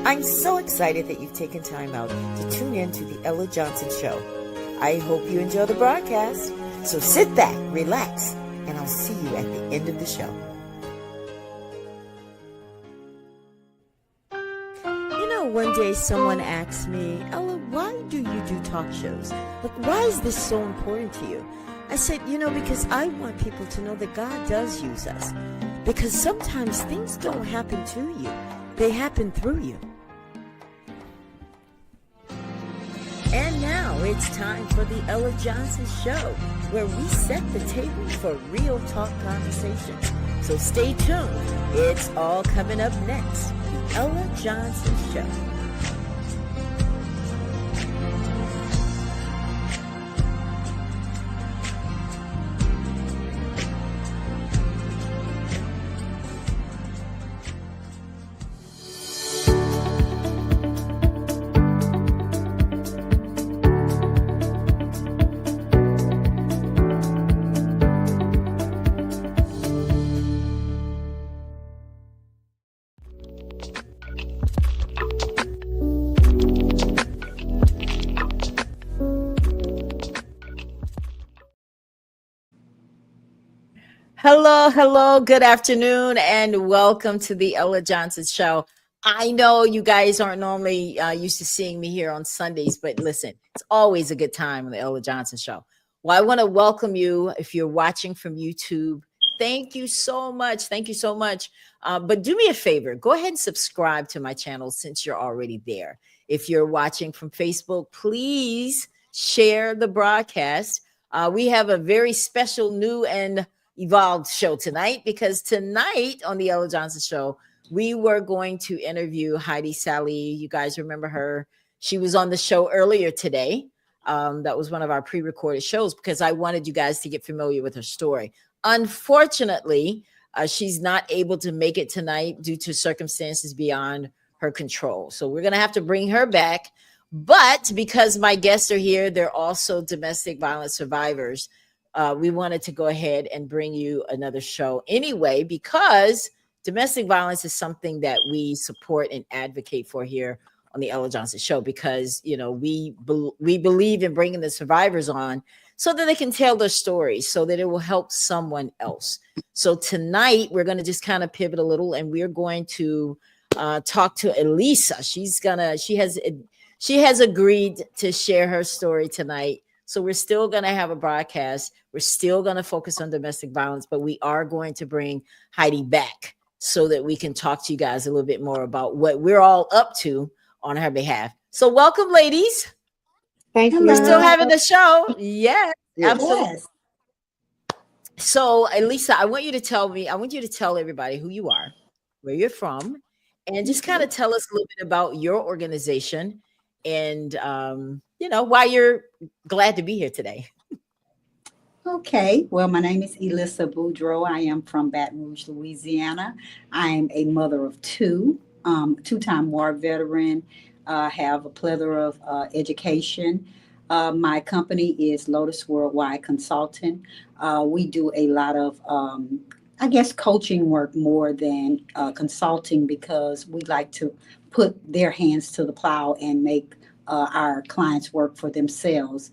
I'm so excited that you've taken time out to tune in to the Ella Johnson Show. I hope you enjoy the broadcast. So sit back, relax, and I'll see you at the end of the show. You know, one day someone asked me, Ella, why do you do talk shows? Like, why is this so important to you? I said, because I want people to know that God does use us. Because sometimes things don't happen to you. They happen through you. And now it's time for the Ella Johnson Show, where we set the table for real talk conversations. So stay tuned. It's all coming up next. The Ella Johnson Show. Hello, good afternoon, and welcome to the Ella Johnson Show. I know you guys aren't normally used to seeing me here on Sundays, but listen, it's always a good time on the Ella Johnson Show. Well, I want to welcome you if you're watching from YouTube. Thank you so much. Thank you so much. But do me a favor. Go ahead and subscribe to my channel since you're already there. If you're watching from Facebook, please share the broadcast. We have a very special new and evolved show tonight, because tonight on the Ella Johnson Show, we were going to interview Heidi Sally. You guys remember her. She was on the show earlier today. That was one of our pre-recorded shows because I wanted you guys to get familiar with her story. Unfortunately, she's not able to make it tonight due to circumstances beyond her control. So we're going to have to bring her back. But because my guests are here, they're also domestic violence survivors. We wanted to go ahead and bring you another show anyway, because domestic violence is something that we support and advocate for here on the Ella Johnson Show, because, we believe in bringing the survivors on so that they can tell their stories, so that it will help someone else. So tonight we're going to just kind of pivot a little, and we're going to talk to Elisa. She has agreed to share her story tonight. So we're still going to have a broadcast. We're still going to focus on domestic violence, but we are going to bring Heidi back so that we can talk to you guys a little bit more about what we're all up to on her behalf. So welcome, ladies. Thank you. We're still having the show. Yes, absolutely. Yes. So Elisa, I want you to tell everybody who you are, where you're from, and just kind of tell us a little bit about your organization and, why you're glad to be here today. Okay. Well, my name is Elissa Boudreau. I am from Baton Rouge, Louisiana. I am a mother of two, two-time war veteran, have a plethora of education. My company is Lotus Worldwide Consulting. We do a lot of, coaching work more than consulting, because we like to put their hands to the plow and make our clients work for themselves.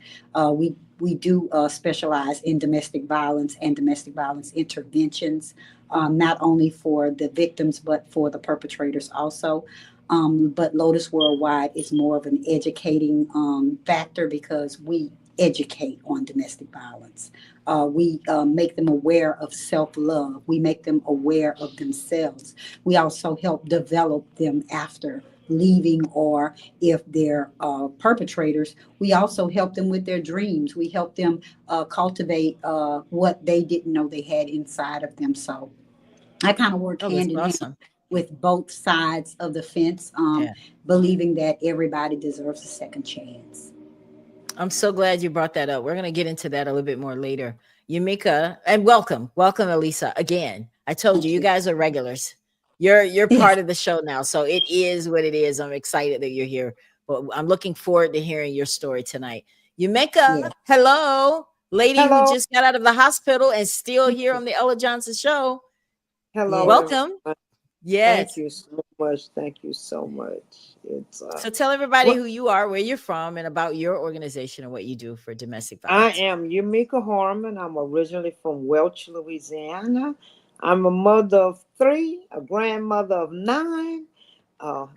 We do specialize in domestic violence and domestic violence interventions, not only for the victims, but for the perpetrators also. But Lotus Worldwide is more of an educating factor, because we educate on domestic violence. We make them aware of self-love. We make them aware of themselves. We also help develop them after leaving, or if they're perpetrators, we also help them with their dreams. We help them cultivate what they didn't know they had inside of them. So I kind of work hand in hand with both sides of the fence, believing that everybody deserves a second chance. I'm so glad you brought that up. We're going to get into that a little bit more later. Yumika, and welcome, Elisa, again. I told you guys are regulars. You're part of the show now, so it is what it is. I'm excited that you're here, but I'm looking forward to hearing your story tonight. Yumika, hello, lady who just got out of the hospital and still here on the Ella Johnson Show. Hello, welcome. Everyone. Yes, thank you so much. Thank you so much. It's So tell everybody what who you are, where you're from, and about your organization and what you do for domestic I violence. am Yamika Harmon. I'm originally from Welch, Louisiana. I'm a mother of three, a grandmother of nine,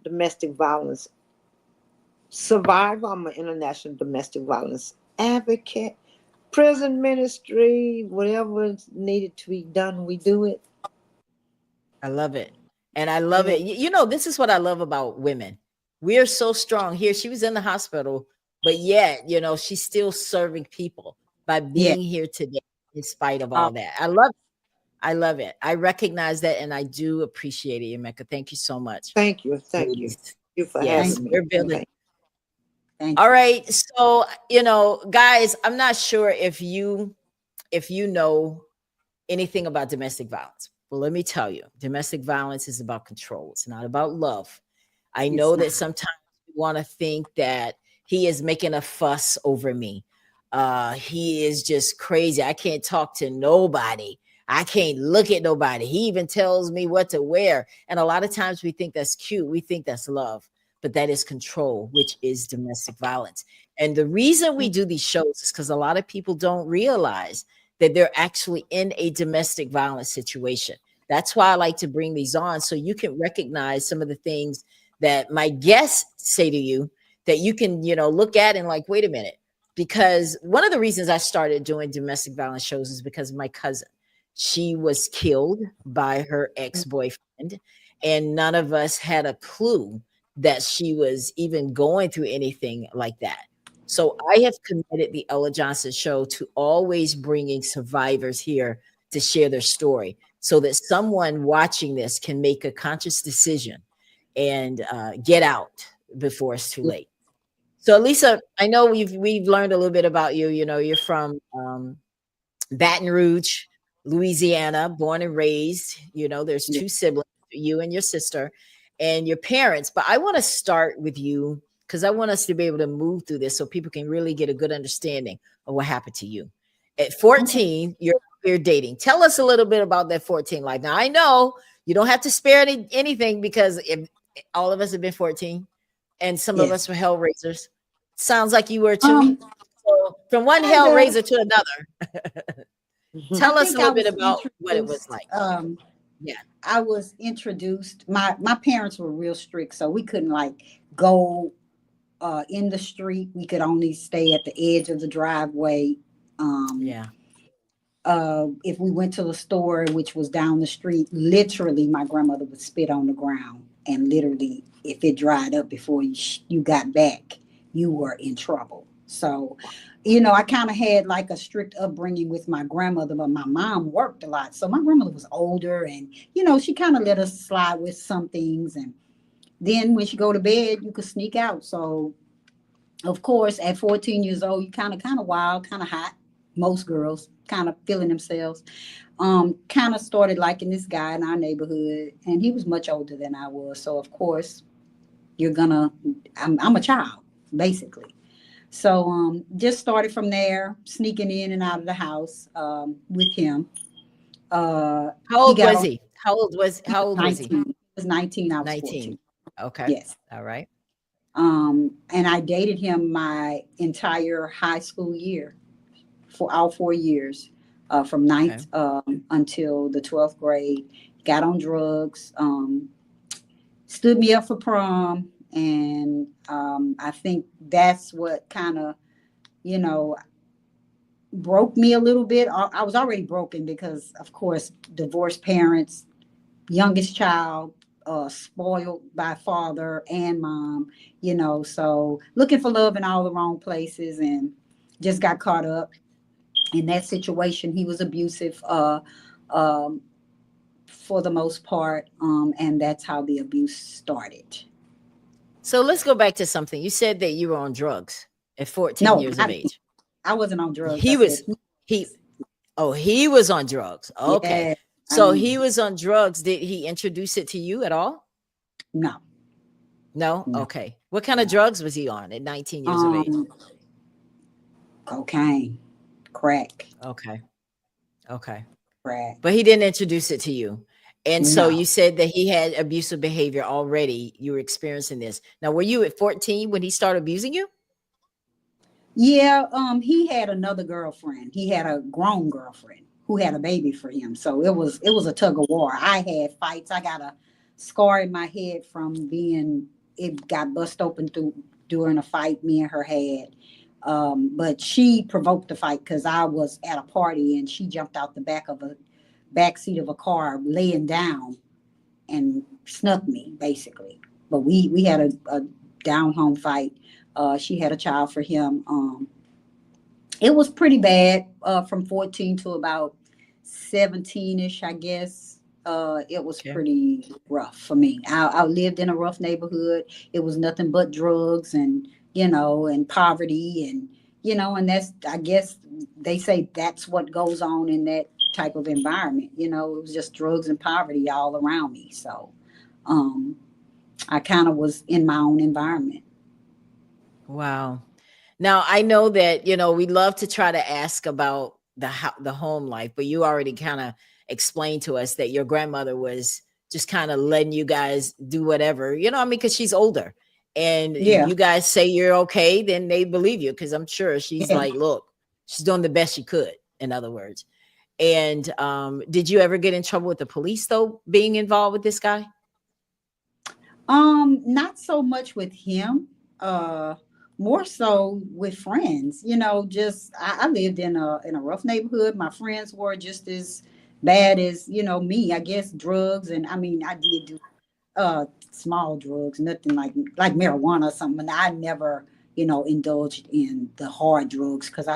domestic violence survivor. I'm an international domestic violence advocate. Prison ministry, whatever is needed to be done, we do it. I love it. And I love Yeah. it. You know, this is what I love about women. We are so strong here. She was in the hospital, but yet, you know, she's still serving people by Yeah. being here today in spite of Uh, all that. I love it. I love it. I recognize that and I do appreciate it, Emeka. Thank you so much. Thank you. Thank you. Ladies. Thank you for Yes, thank having me. we're building. Thank All thank you. right. So, you know, guys, I'm not sure if you know anything about domestic violence. Well, let me tell you, domestic violence is about control. It's not about love. I It's know not. that sometimes we want to think that he is making a fuss over me. He is just crazy. I can't talk to nobody. I can't look at nobody. He even tells me what to wear. And a lot of times we think that's cute. We think that's love, but that is control, which is domestic violence. And the reason we do these shows is because a lot of people don't realize that they're actually in a domestic violence situation. That's why I like to bring these on so you can recognize some of the things that my guests say to you that you can, you know, look at and like, wait a minute. Because one of the reasons I started doing domestic violence shows is because of my cousin. She was killed by her ex boyfriend, and none of us had a clue that she was even going through anything like that. So I have committed the Ella Johnson show to always bringing survivors here to share their story so that someone watching this can make a conscious decision and get out before it's too late. So, Lisa, I know we've learned a little bit about you. You know, you're from Baton Rouge, Louisiana, born and raised. You know, there's Yeah. two siblings, you and your sister, and your parents. But I want to start with you because I want us to be able to move through this so people can really get a good understanding of what happened to you. At Okay. 14, you're dating. Tell us a little bit about that 14 life. Now, I know you don't have to spare anything because if all of us have been 14 and some of Yes. us were hell raisers. Sounds like you were too. Um, So, from one kind hell of. raiser to another. you. I Tell us a think I little bit was about what it was introduced. like. Yeah. I was introduced. My parents were real strict, so we couldn't like go in the street. We could only stay at the edge of the driveway. Um, Yeah. if we went to the store, which was down the street, literally my grandmother would spit on the ground, and literally, if it dried up before you got back, you were in trouble. So, I kind of had like a strict upbringing with my grandmother, but my mom worked a lot. So my grandmother was older, and she kind of let us slide with some things. And then when she go to bed, you could sneak out. So of course, at 14 years old, you kind of wild, kind of hot. Most girls kind of feeling themselves. Kind of started liking this guy in our neighborhood, and he was much older than I was. So of course, you're gonna. I'm a child, basically. So just started from there, sneaking in and out of the house with him. How He old got was on he? How old was he? 19. He was 19. I was 19. 14. Okay. Yes. All right. And I dated him my entire high school year for all 4 years, from Okay. ninth until the 12th grade. Got on drugs, stood me up for prom, and I think that's what kind of you know broke me a little bit. I was already broken because, of course, divorced parents, youngest child, spoiled by father and mom, so looking for love in all the wrong places, and just got caught up in that situation. He was abusive, um, for the most part, and that's how the abuse started. So let's go back to something. You said that you were on drugs at 14 No, years of age. I wasn't on drugs. I He said was he oh, he was on drugs. Okay. yeah. I So mean, he was on drugs. Did he introduce it to you at all? no, No? no, Okay. What kind of no. drugs was he on at 19 years of age? Um, cocaine, crack, Okay. Okay. crack. But he didn't introduce it to you. And so No. you said that he had abusive behavior already. You were experiencing this. Now, were you at 14 when he started abusing you? Yeah, he had another girlfriend. He had a grown girlfriend who had a baby for him. So it was a tug of war. I had fights. I got a scar in my head from being it got bust open through during a fight me and her had. But she provoked the fight because I was at a party and she jumped out the back seat of a car laying down and snuck me basically. But we had a down home fight. She had a child for him. It was pretty bad from 14 to about 17ish, I guess. It was Okay. pretty rough for me. I lived in a rough neighborhood. It was nothing but drugs and, and poverty and, and that's, I guess they say that's what goes on in that type of environment. It was just drugs and poverty all around me. So um, I kind of was in my own environment. Wow. Now I know that we love to try to ask about the home life, but you already kind of explained to us that your grandmother was just kind of letting you guys do whatever. I mean, because she's older, and if Yeah. you guys say you're okay, then they believe you. Because I'm sure she's Yeah. like, look, she's doing the best she could. In other words, and did you ever get in trouble with the police though, being involved with this guy? Not so much with him. Uh, More so with friends. Just I lived in a rough neighborhood. My friends were just as bad as me. I guess drugs, and I mean I did do small drugs, nothing like marijuana or something. And I never indulged in the hard drugs because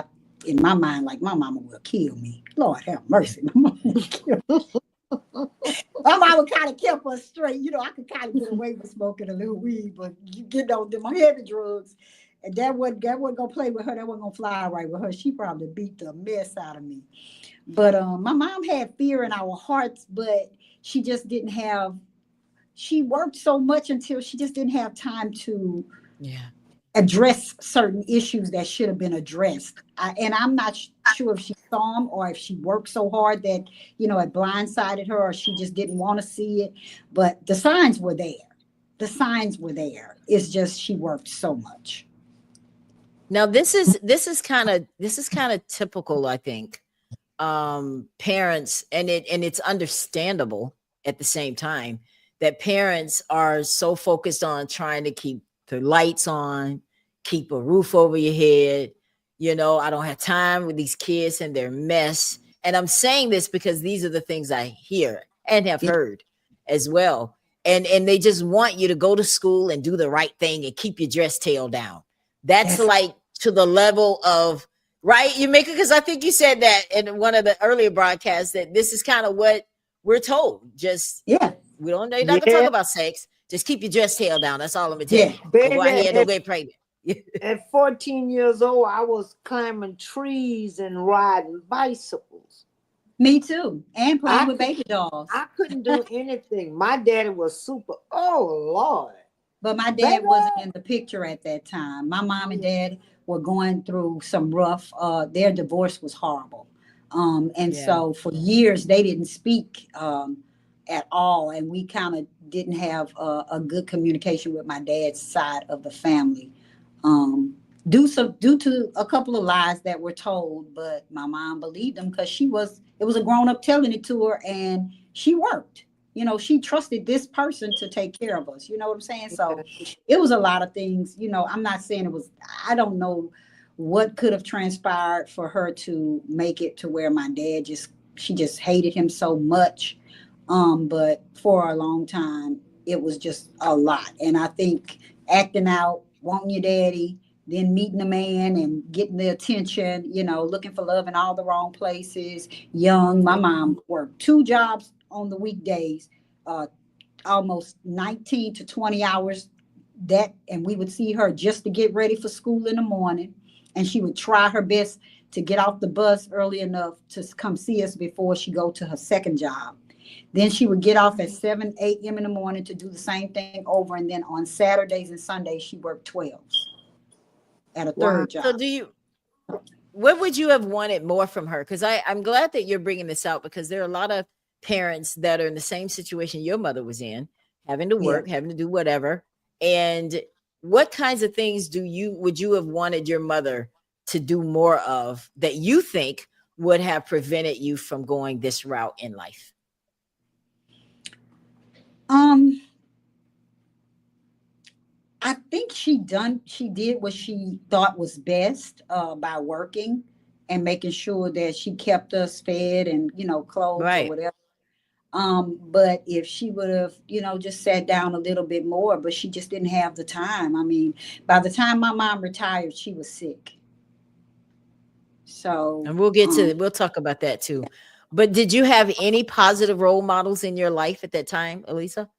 in my mind, like my mama will kill me. Lord have mercy, my mama will kill my mama kind of kept us straight. I could kind of get away with smoking a little weed, but you get on them heavy drugs, and that wasn't gonna play with her. That wasn't gonna fly right with her. She probably beat the mess out of me. But my mom had fear in our hearts, but she just didn't have. She worked so much until she just didn't have time to Yeah. address certain issues that should have been addressed. And I'm not sure if she saw them or if she worked so hard that, it blindsided her or she just didn't want to see it. But the signs were there. The signs were there. It's just she worked so much. Now this is kind of typical, I think. Parents, and it's understandable at the same time, that parents are so focused on trying to keep the lights on, keep a roof over your head. I don't have time with these kids and their mess. And I'm saying this because these are the things I hear and have Yeah, heard as well. And they just want you to go to school and do the right thing and keep your dress tail down. That's that's like to the level of, right, you make it, because I think you said that in one of the earlier broadcasts, that this is kind of what we're told. Just, yeah, we don't know, you're not gonna talk Yeah, about sex. Just keep your dress tail down. That's all I'm gonna tell yeah. you. Don't go baby. out here and don't get pregnant. At 14 years old, I was climbing trees and riding bicycles. Me too. And playing I with could, baby dolls. I couldn't do anything. My daddy was super. Oh Lord, But my baby. dad wasn't in the picture at that time. My mom and Yeah, dad were going through some rough, their divorce was horrible. And Yeah. so for years they didn't speak at all. And we kind of didn't have a good communication with my dad's side of the family. Due to a couple of lies that were told, but my mom believed them because it was a grown up telling it to her and she worked. She trusted this person to take care of us. You know what I'm saying? So yeah, it was a lot of things. I'm not saying it was, I don't know what could have transpired for her to make it to where my dad she just hated him so much. But for a long time, it was just a lot. And I think acting out, wanting your daddy, then meeting a man and getting the attention, looking for love in all the wrong places. Young, my yeah. mom worked two jobs on the weekdays, uh, almost 19 to 20 hours and we would see her just to get ready for school in the morning, and she would try her best to get off the bus early enough to come see us before she go to her second job. Then she would get off at 7 a.m. in the morning to do the same thing over, and then on Saturdays and Sundays she worked 12s at a Wow. third So job. what would you have wanted more from her? Because I'm glad that you're bringing this out, because there are a lot of parents that are in the same situation your mother was in, having to Yeah. work, having to do whatever. And what kinds of things would you have wanted your mother to do more of that you think would have prevented you from going this route in life? Um, I think she did what she thought was best by working and making sure that she kept us fed and, clothes or Right. whatever. But if she would have, just sat down a little bit more, but she just didn't have the time. I mean, by the time my mom retired, she was sick. So, And we'll talk about that too. But did you have any positive role models in your life at that time, Elisa?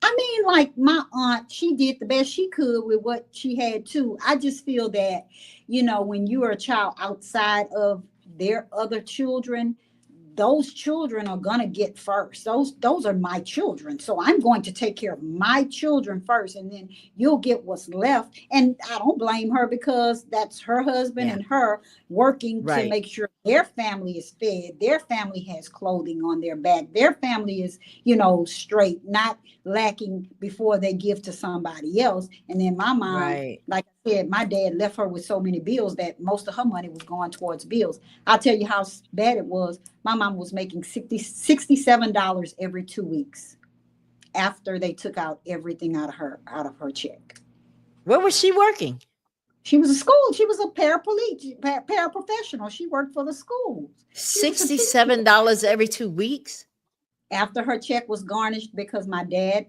I mean, like my aunt, she did the best she could with what she had too. I just feel that, when you are a child outside of their other children, those children are gonna get first. Those are my children. So I'm going to take care of my children first, and then you'll get what's left. And I don't blame her because that's her husband Yeah. and her working to Right. make sure their family is fed, their family has clothing on their back, their family is, straight, not lacking before they give to somebody else. And then my mom, Right. like I said, my dad left her with so many bills that most of her money was going towards bills. I'll tell you how bad it was. My mom was making $67 every 2 weeks after they took out everything out of her check. Where was she working? She was a school. She was a paraprofessional. She worked for the schools. She was a teacher. $67 every 2 weeks. After her check was garnished because my dad,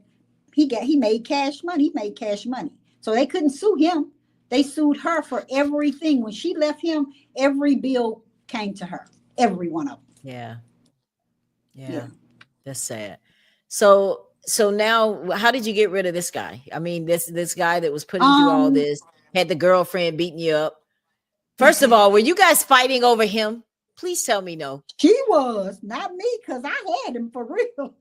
he made cash money. He made cash money. So they couldn't sue him. They sued her for everything. When she left him, every bill came to her. Every one of them. Yeah. Yeah. Yeah. That's sad. So now how did you get rid of this guy? I mean, this guy that was putting you through all Um, this, had the girlfriend beating you up. First of all, were you guys fighting over him? Please tell me no. she was, not me, because I had him for real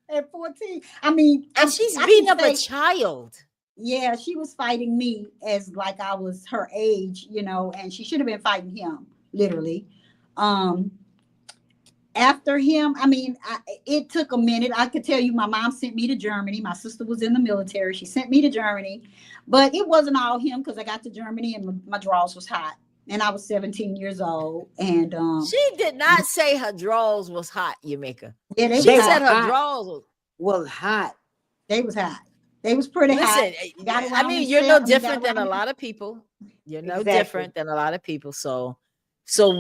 at 14. I mean, And she's I beating can up a say, child. yeah, she was fighting me as like I was her age, and she should have been fighting him, literally. Um, After him, I mean, it took a minute. I could tell you my mom sent me to Germany. My sister was in the military. She sent me to Germany, but it wasn't all him because I got to Germany and my drawers was hot. And I was 17 years old. And She did not say her drawers was hot, Yamika. yeah, they was She They said were hot. her hot. drawers was. Was hot. They was hot. They was pretty hot. Listen, Got I around mean, you're no themselves. different Got than a around, lot of people. You're no Exactly. different than a lot of people. So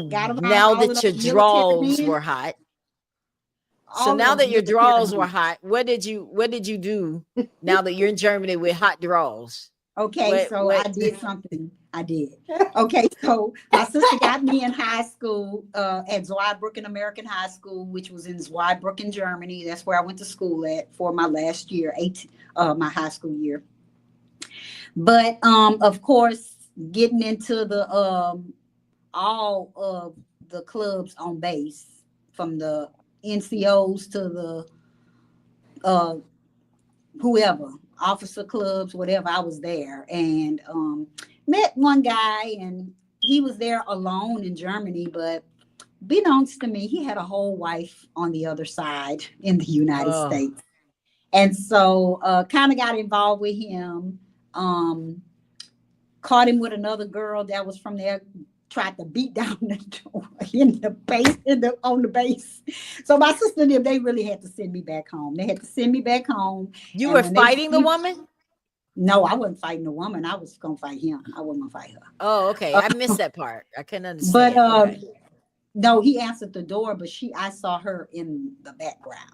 got around now all of that your those military drawers men. were hot, so All of now those that your military drawers were men. hot, what did you do now that you're in Germany with hot drawers? Okay, What so I what did something. I did. Okay, so my sister got me in high school at Zweibrücken American High School, which was in Zweibrücken, Germany. That's where I went to school at for my last year, my high school year. But of course, getting into the all of the clubs on base, from the NCOs to the uh, whoever, officer clubs, whatever, I was there and met one guy and he was there alone in Germany, but beknownst to me, he had a whole wife on the other side in the United oh States. And so kind of got involved with him, um, caught him with another girl that was from there, tried to beat down the door in the base, on the base. So my sister and them, they really had to send me back home. They had to send me back home. you And were when they fighting the woman? no, I wasn't fighting the woman. I was gonna fight him. I wasn't gonna fight her. Oh, okay. I missed that part. I couldn't But understand. Okay. no, he answered the door, but I saw her in the background.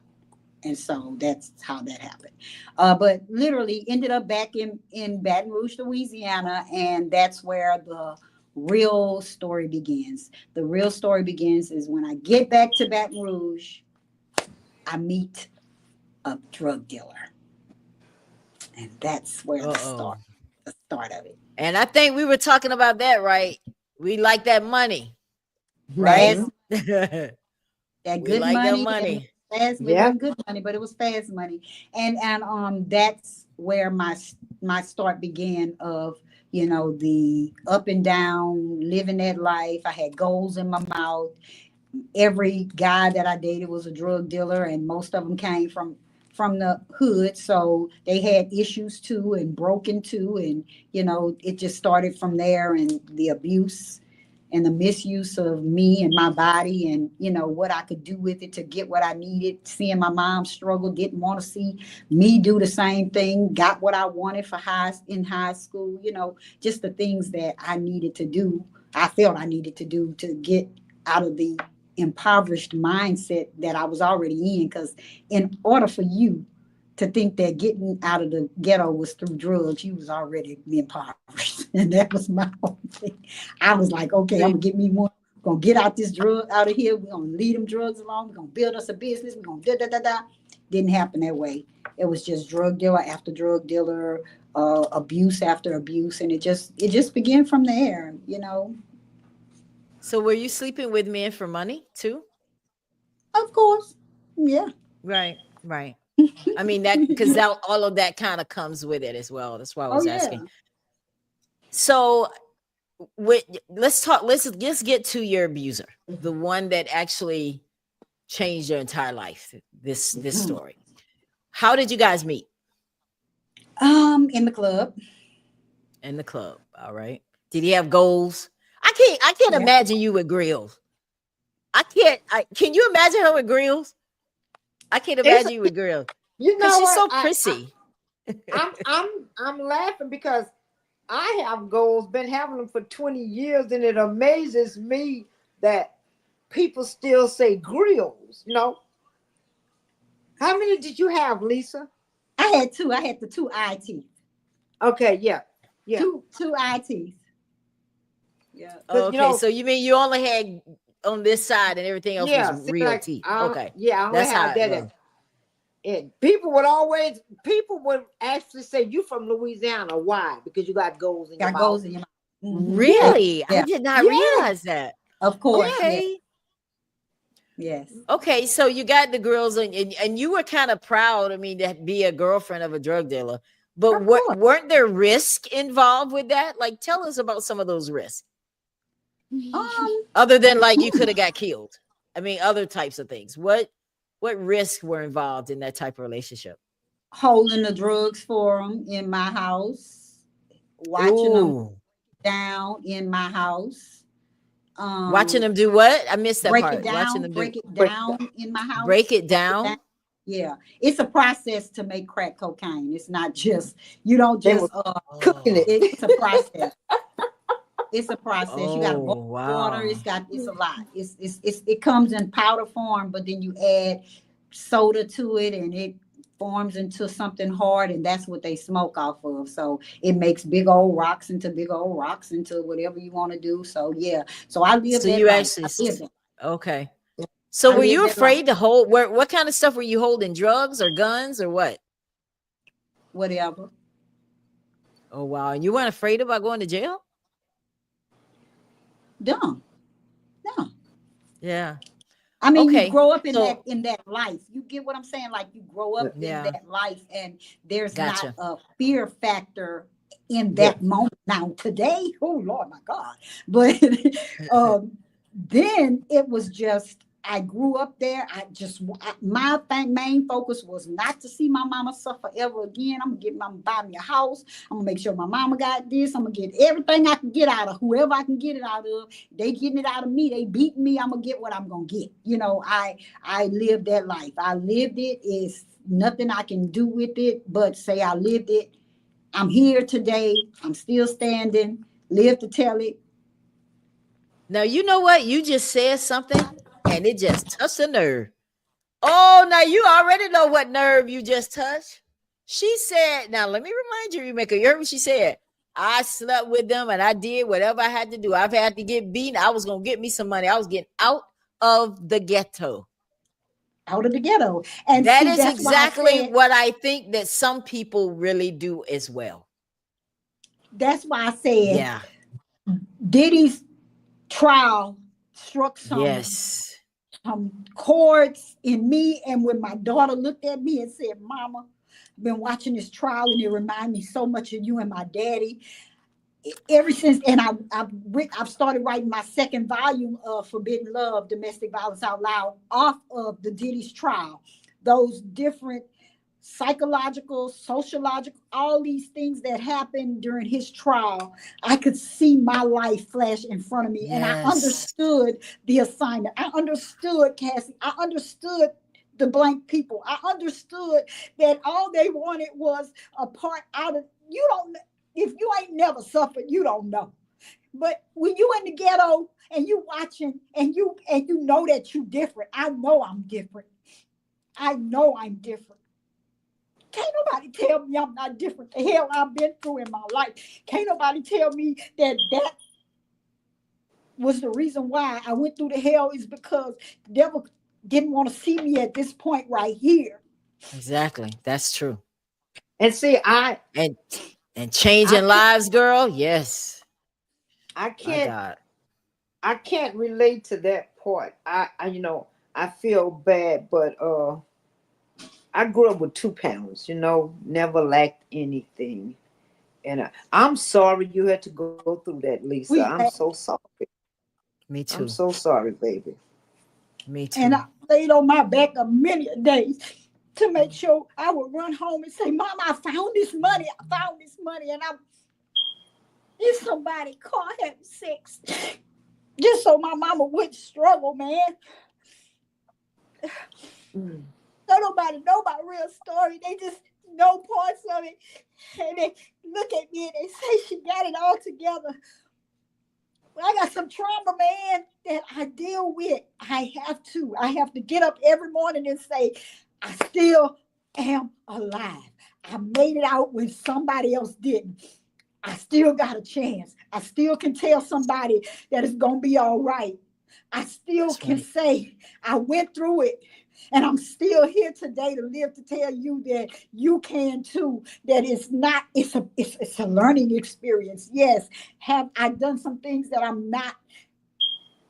And so that's how that happened. But literally ended up back in Baton Rouge, Louisiana, and that's where the real story begins. The real story begins is when I get back to Baton Rouge, I meet a drug dealer, and that's where Uh-oh. the start of it. And I think we were talking about that, right? We like that money, right? Fast, that We good like that money, and money. fast. It Yeah. wasn't good money, but it was fast money, and that's where my start began of the up and down, living that life. I had goals in my mouth. every guy that I dated was a drug dealer, and most of them came from the hood, so they had issues too, and broken too, and it just started from there, and the abuse and the misuse of me and my body, and what I could do with it to get what I needed. Seeing my mom struggle, didn't want to see me do the same thing. Got what I wanted for in high school. Just the things that I needed to do. I felt I needed to do to get out of the impoverished mindset that I was already in. Because in order for you to think that getting out of the ghetto was through drugs, you was already impoverished. And that was my whole thing. I was like, okay, I'm gonna get me one. We're gonna get out this drug out of here. We're gonna leave them drugs alone. We're gonna build us a business. We're gonna da da da da. Didn't happen that way. It was just drug dealer after drug dealer, abuse after abuse, and it just began from there. So were you sleeping with men for money too? Of course, yeah. Right, right. I mean that because that all of that kind of comes with it as well. That's why I Oh was yeah. asking. So let's talk. Let's get to your abuser, the one that actually changed your entire life. This story. How did you guys meet? In the club. In the club. All right. Did he have goals? I can't Yeah. imagine you with grills. Can you imagine her with grills? I can't It's, imagine you with grills. you Because know she's so what? prissy. I'm laughing because I have goals, been having them for 20 years, and it amazes me that people still say grills. How many did you have, Lisa? I had two. I had the two eye teeth. Okay, yeah, yeah. Two eye teeth. Yeah. Okay, so you mean you only had on this side and everything else was Yeah, see, real like teeth? I Okay, only that's how have it that. was. And people would actually say, you from Louisiana. Why? Because you got goals in your Got mouth. goals in your mouth. Yeah. Really? I Yeah. did not Yeah. realize that. Of course. Okay. Yes. Okay, so you got the girls and you were kind of proud, I mean, to be a girlfriend of a drug dealer. But Of course. weren't there risks involved with that? Like, tell us about some of those risks. Other than like you could have got killed. I mean, other types of things. What risks were involved in that type of relationship? Holding the drugs for them in my house, watching them Ooh. down in my house. Watching them do what? I missed that Break it part. Watching down, them do break it down in my house. break it down. Yeah, it's a process to make crack cocaine. It's not just you don't They just were cooking it. it's a process. It's a process. You got to Oh, boil water. wow. It's a lot. It comes in powder form, but then you add soda to it, and it forms into something hard, and that's what they smoke off of. So it makes big old rocks into whatever you want to do. So yeah. So I lived So that you life. actually I lived it. okay. So I were lived you that life. afraid to hold what kind of stuff were you holding? Drugs or guns or what? Whatever. Oh wow. And you weren't afraid about going to jail? Dumb. No. Yeah. I mean, you Okay. grow up in So that life. You get what I'm saying? Like you grow up in yeah, that life, and there's not gotcha. a fear factor in Yeah. that moment. Now today, oh Lord, my God! But then it was just I grew up there. My main focus was not to see my mama suffer ever again. I'm gonna buy me a house. I'm gonna make sure my mama got this. I'm gonna get everything I can get out of whoever I can get it out of. They getting it out of me. They beating me. I'm gonna get what I'm gonna get. I lived that life. I lived it. It's nothing I can do with it but say I lived it. I'm here today. I'm still standing. Live to tell it. Now you know what? You just said something and it just touched a nerve. Oh, now you already know what nerve you just touched. She said, now let me remind you, Rebecca, you heard what she said. I slept with them and I did whatever I had to do. I've had to get beaten. I was going to get me some money. I was getting out of the ghetto. Out of the ghetto. And That see, is that's why I exactly said, what I think that some people really do as well. that's why I said Yeah. Diddy's trial struck Yes. some chords in me. And when my daughter looked at me and said, Mama, I've been watching this trial and it reminded me so much of you and my daddy. ever since, and I've started writing my second volume of Forbidden Love, Domestic Violence Out Loud, off of the Diddy's trial. Those different psychological, sociological, all these things that happened during his trial, I could see my life flash in front of me, and I Yes. understood the assignment. I understood Cassie. I understood the blank people. I understood that all they wanted was a part out of you. Don't If you ain't never suffered, you don't know. But when you in the ghetto and you watching and you know that you different, I know I'm different. I know I'm different. Can't nobody tell me I'm not different. The hell I've been through in my life. Can't nobody tell me that was the reason why I went through the hell is because the devil didn't want to see me at this point right here. Exactly. That's true. And see, And I changing can't, lives, girl. Yes. I My can't, God. I can't relate to that part. I feel bad, but I grew up with 2 parents. Never lacked anything, and I'm sorry you had to go through that, Lisa. I'm We so sorry. Me I'm too. so sorry, baby. Me and too. I laid on my back a many days to make sure I would run home and say, Mama, I found this money. I found this money. And I'm if somebody caught having sex. Just so my mama wouldn't struggle, man. Mm. So nobody know my real story. They just know parts of it. And they look at me and they say she got it all together. Well, I got some trauma, man, that I deal with. I have to. I have to get up every morning and say, I still am alive. I made it out when somebody else didn't. I still got a chance. I still can tell somebody that it's going to be all right. I still That's can right. say I went through it and I'm still here today to live to tell you that you can too. That it's not, it's a learning experience. Yes. Have I done some things that I'm not,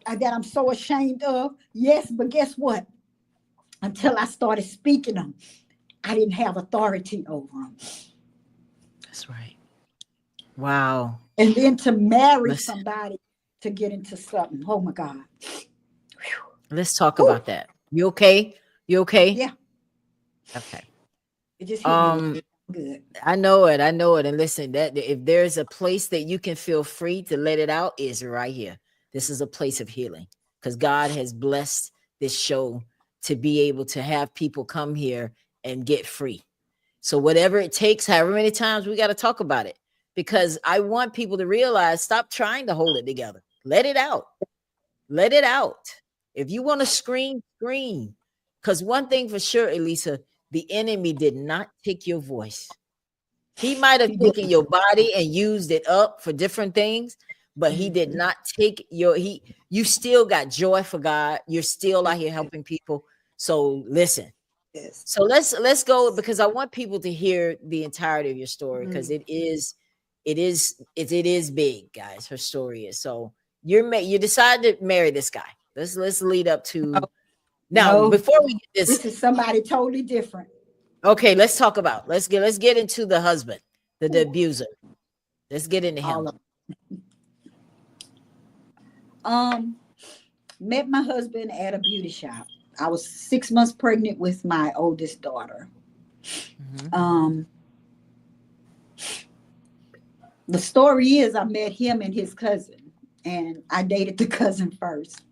that I'm so ashamed of? Yes, but guess what? Until I started speaking them, I didn't have authority over them. That's right. Wow. And then to marry Let's somebody to get into something. Oh my God. let's talk Whew. about that. You okay? You okay? Yeah, Okay. it just hit me a little Um, good. I know it. I know it. And listen, that if there's a place that you can feel free to let it out, is right here. This is a place of healing because God has blessed this show to be able to have people come here and get free. So whatever it takes, however many times we got to talk about it, because I want people to realize, stop trying to hold it together. Let it out. Let it out. If you want to scream, scream. Because one thing for sure, Elisa, the enemy did not take your voice. He might have He did. taken your body and used it up for different things, but he did Mhm. not take you still got joy for God. You're still out here helping people. So listen. Yes. So let's go because I want people to hear the entirety of your story because Mm. it is big, guys. Her story is so you decided to marry this guy. Let's lead up to now No, before we get this. this is somebody totally different. Okay, let's talk about let's get into the husband, the Ooh, abuser. Let's get into him. all of um met my husband at a beauty shop. I was 6 months pregnant with my oldest daughter. Mhm. Um, the story is I met him and his cousin, and I dated the cousin first.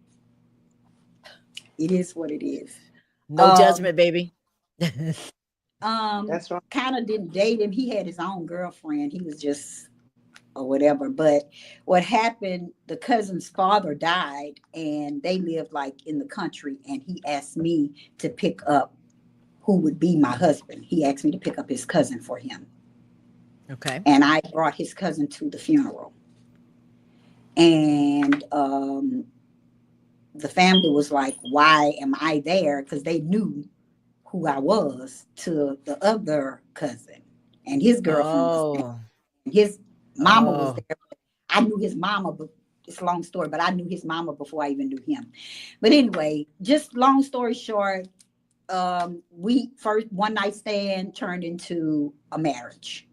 It is what it is. No Um, judgment, baby. um, That's right. kind of didn't date him. He had his own girlfriend. He was just or whatever. But what happened, the cousin's father died and they lived like in the country. And he asked me to pick up who would be my husband. He asked me to pick up his cousin for him. Okay. And I brought his cousin to the funeral. And the family was like, why am I there? Because they knew who I was to the other cousin. And his girlfriend was there. Oh, His mama was oh, there. I knew his mama, but it's a long story, but I knew his mama before I even knew him. But anyway, just long story short, we first one night stand turned into a marriage.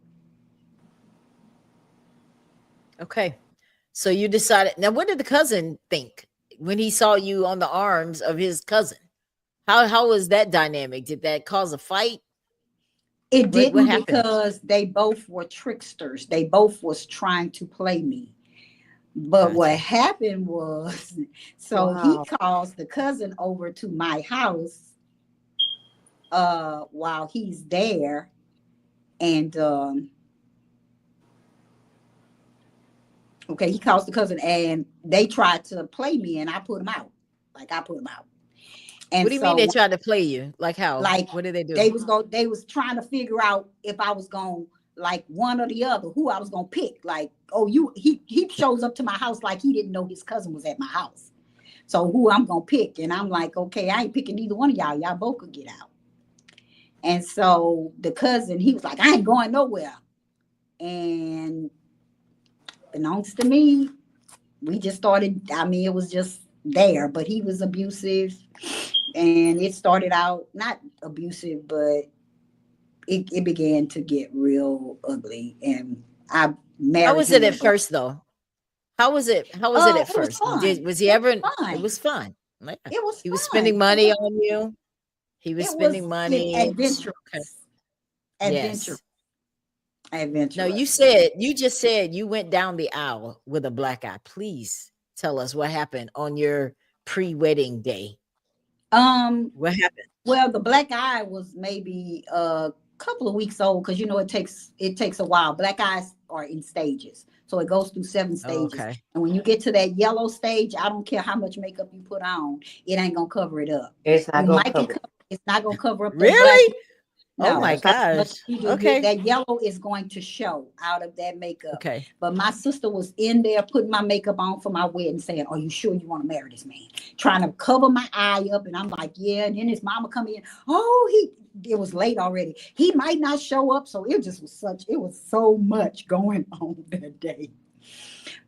Okay. So you decided. Now, what did the cousin think when he saw you on the arms of his cousin? How was that dynamic? Did that cause a fight? It What didn't happened? because they both were tricksters. They both was trying to play me. But what Gotcha. happened was, so he Wow. calls the cousin over to my house while he's there, and okay, he calls the cousin, and they tried to play me, and I put him out. Like I put him out, What and do you mean they so tried to play you? Like how? like What did they do? they was trying to figure out if I was going like one or the other, who I was gonna pick. Like, oh, he shows up to my house like he didn't know his cousin was at my house. So who I'm gonna pick? And I'm like, okay, I ain't picking either one of y'all. Y'all both could get out. And so the cousin, he was like, I ain't going nowhere. And announced to me, we just started. I mean, it was just there, but he was abusive, and it started out not abusive, but it began to get real ugly. And I How married was him it with at a black. first though? How was it? How was it at It was first? fun. Was he It ever? was It fun. was fun. Yeah. It was He was fun. spending money on you. He was It was spending money. Okay. adventurous. Adventure. Yes. No, Adventurous. you just said you went down the aisle with a black eye. Please tell us what happened on your pre-wedding day. Um, What happened? well, the black eye was maybe a couple of weeks old because it takes a while. Black eyes are in stages, so it goes through 7 stages. Okay. And when you get to that yellow stage, I don't care how much makeup you put on, it ain't gonna cover it up. It's not You gonna might can cover it. cover, it's not gonna cover up that black. Really? Oh No, my That's right. but gosh. Okay. that yellow is going to show out of that makeup. Okay. But my sister was in there putting my makeup on for my wedding, saying, "Are you sure you want to marry this man?" Trying to cover my eye up, and I'm like, "Yeah." And then his mama come in. Oh, it was late already. He might not show up, so it was so much going on that day.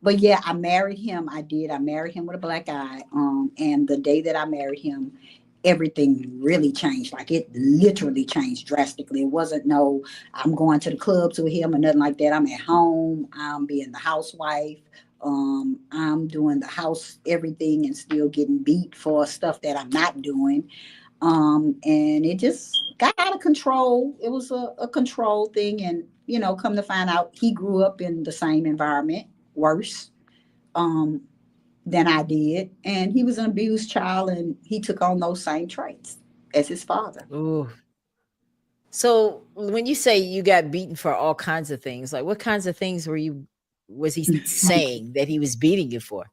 But yeah, I married him. I did. I married him with a black eye. And the day that I married him, everything really changed. Like it literally changed drastically. It wasn't no, I'm going to the clubs with him or nothing like that. I'm at home. I'm being the housewife. I'm doing the house everything and still getting beat for stuff that I'm not doing. And it just got out of control. It was a control thing. And, come to find out, he grew up in the same environment, worse um, than I did. And he was an abused child and he took on those same traits as his father. Ooh. So when you say you got beaten for all kinds of things, like what kinds of things was he saying that he was beating you for?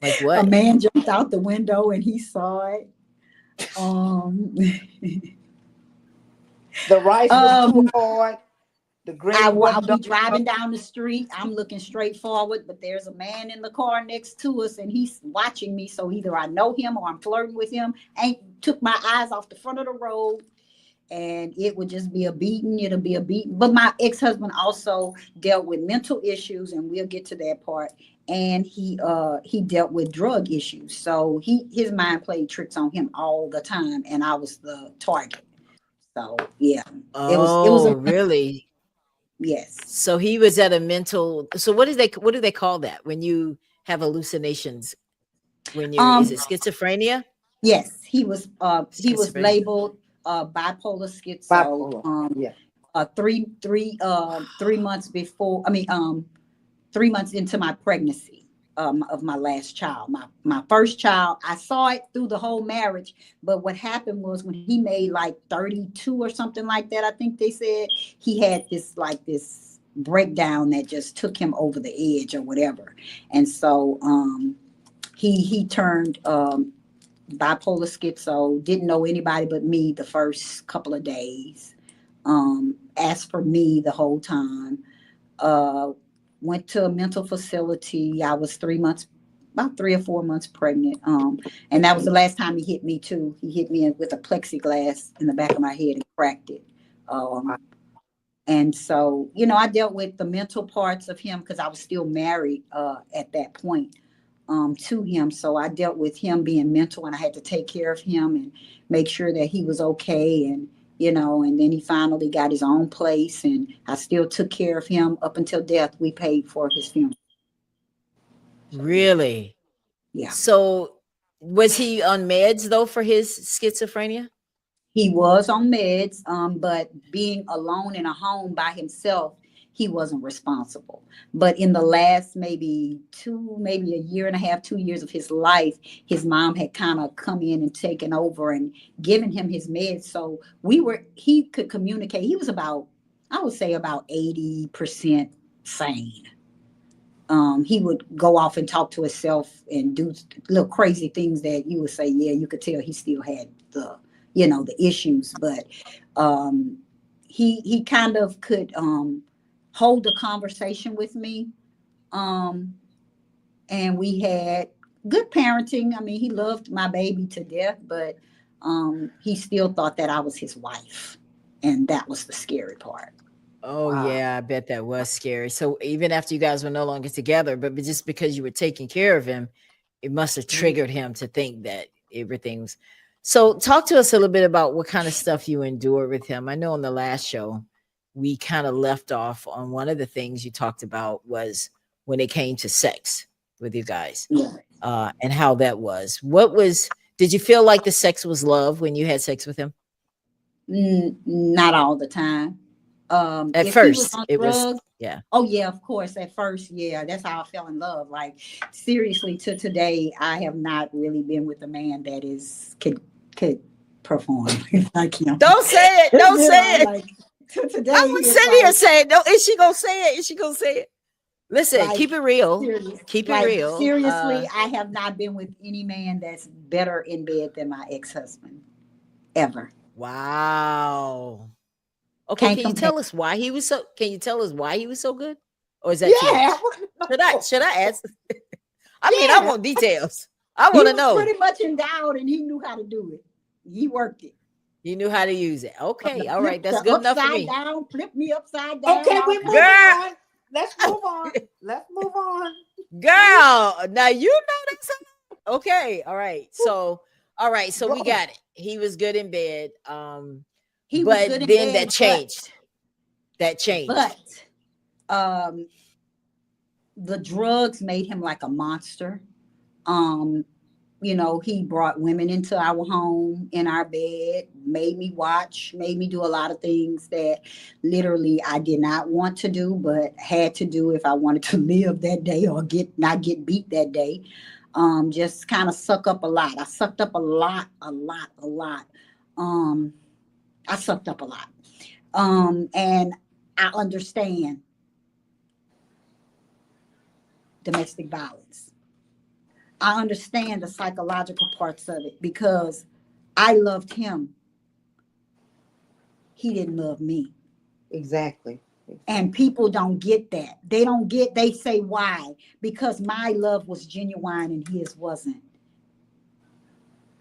Like A what? man jumped out the window and he saw it. Um, The rice was too um, hard. The gravy I'll wasn't be done. driving down the street. I'm looking straight forward, but there's a man in the car next to us, and he's watching me. So either I know him or I'm flirting with him. Ain't took my eyes off the front of the road, and it would just be a beating. It'll be a beating. But my ex-husband also dealt with mental issues, and we'll get to that part. And he dealt with drug issues. So his mind played tricks on him all the time, and I was the target. So yeah, it was Oh, a really? yes. So he was at a mental. So what do they call that when you have hallucinations? When you're is Um, it schizophrenia? yes, he was Schizophrenia. labeled bipolar schizo. Bipolar. Yeah. 3 months before. I mean, 3 months into my pregnancy of my last child. My first child, I saw it through the whole marriage. But what happened was when he made like 32 or something like that, I think they said he had this breakdown that just took him over the edge or whatever. And so he turned bipolar schizo, didn't know anybody but me the first couple of days. Asked for me the whole time. Uh, Went to a mental facility. I was 3 months, about 3 or 4 months pregnant. And that was the last time he hit me too. He hit me with a plexiglass in the back of my head and cracked it. And so, I dealt with the mental parts of him because I was still married at that point to him. So I dealt with him being mental and I had to take care of him and make sure that he was okay. And then he finally got his own place and I still took care of him up until death. We paid for his funeral. Really? Yeah. So was he on meds though for his schizophrenia? He was on meds, but being alone in a home by himself, he wasn't responsible. But in the last maybe a year and a half, 2 years of his life, his mom had kind of come in and taken over and given him his meds. So he could communicate. He was about, I would say, about 80% sane. He would go off and talk to himself and do little crazy things that you would say, yeah, you could tell he still had the issues, but um, he kind of could hold a conversation with me, um, and we had good parenting. I mean, he loved my baby to death, but he still thought that I was his wife, and that was the scary part. Oh Wow. yeah, I bet that was scary. So even after you guys were no longer together, but just because you were taking care of him, it must have triggered him to think that everything's. So talk to us a little bit about what kind of stuff you endured with him. I know on the last show we kind of left off on one of the things you talked about was when it came to sex with you guys, Yeah. and how that was. What was? Did you feel like the sex was love when you had sex with him? Not all the time. At If he was first, on it was drugs, yeah. oh yeah, of course. At first, yeah, that's how I fell in love. Like seriously, to today, I have not really been with a man that could perform like him. Don't say it. Don't You know, say it. like to I today, would it's sit here like saying, no, is she gonna say it? Is she gonna say it? Listen, like keep it real. serious. Keep it Like real. seriously, I have not been with any man that's better in bed than my ex-husband ever. Wow. Okay, Can't can you compare. tell us why he was so can you tell us why he was so good? Or is that too Yeah. much? Should I ask? I mean, I Yeah. want details. I He want to was know. pretty much endowed and he knew how to do it. He worked it. You knew how to use it. From Okay, all right. That's the good enough for upside me. down, flip me upside down, Okay, all we're kind of moving Girl, on. Let's move on. Let's move on. girl. Now you know that's okay. All right, so we Bro. got it. He was good in bed. he was But good in then that bed, changed. That changed. but um the drugs made him like a monster. Um, he brought women into our home, in our bed, made me watch, made me do a lot of things that literally I did not want to do, but had to do if I wanted to live that day or not get beat that day. Just kind of suck up a lot. I sucked up a lot, a lot, a lot. Um, I sucked up a lot. And I understand domestic violence. I understand the psychological parts of it because I loved him. He didn't love me. Exactly. And people don't get that. They say why? Because my love was genuine and his wasn't.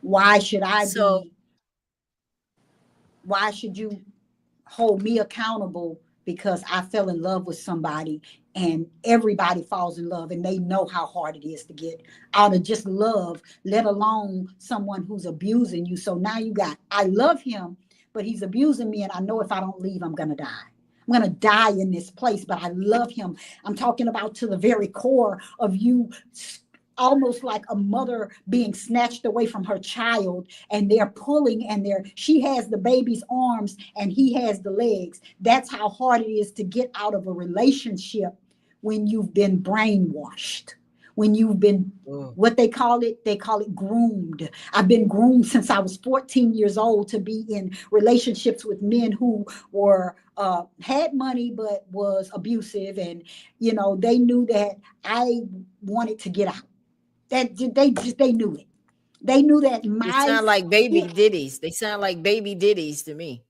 Why should I So be, why should you hold me accountable because I fell in love with somebody and everybody falls in love and they know how hard it is to get out of just love, let alone someone who's abusing you. So now I love him, but he's abusing me and I know if I don't leave, I'm going to die. I'm going to die in this place, but I love him. I'm talking about to the very core of you, almost like a mother being snatched away from her child and they're pulling and she has the baby's arms and he has the legs. That's how hard it is to get out of a relationship when you've been brainwashed, when you've been oh, what they call it groomed. I've been groomed since I was 14 years old to be in relationships with men who were had money but was abusive, and they knew that I wanted to get out. That they knew it. They knew that they sound like baby yeah, ditties. They sound like baby ditties to me.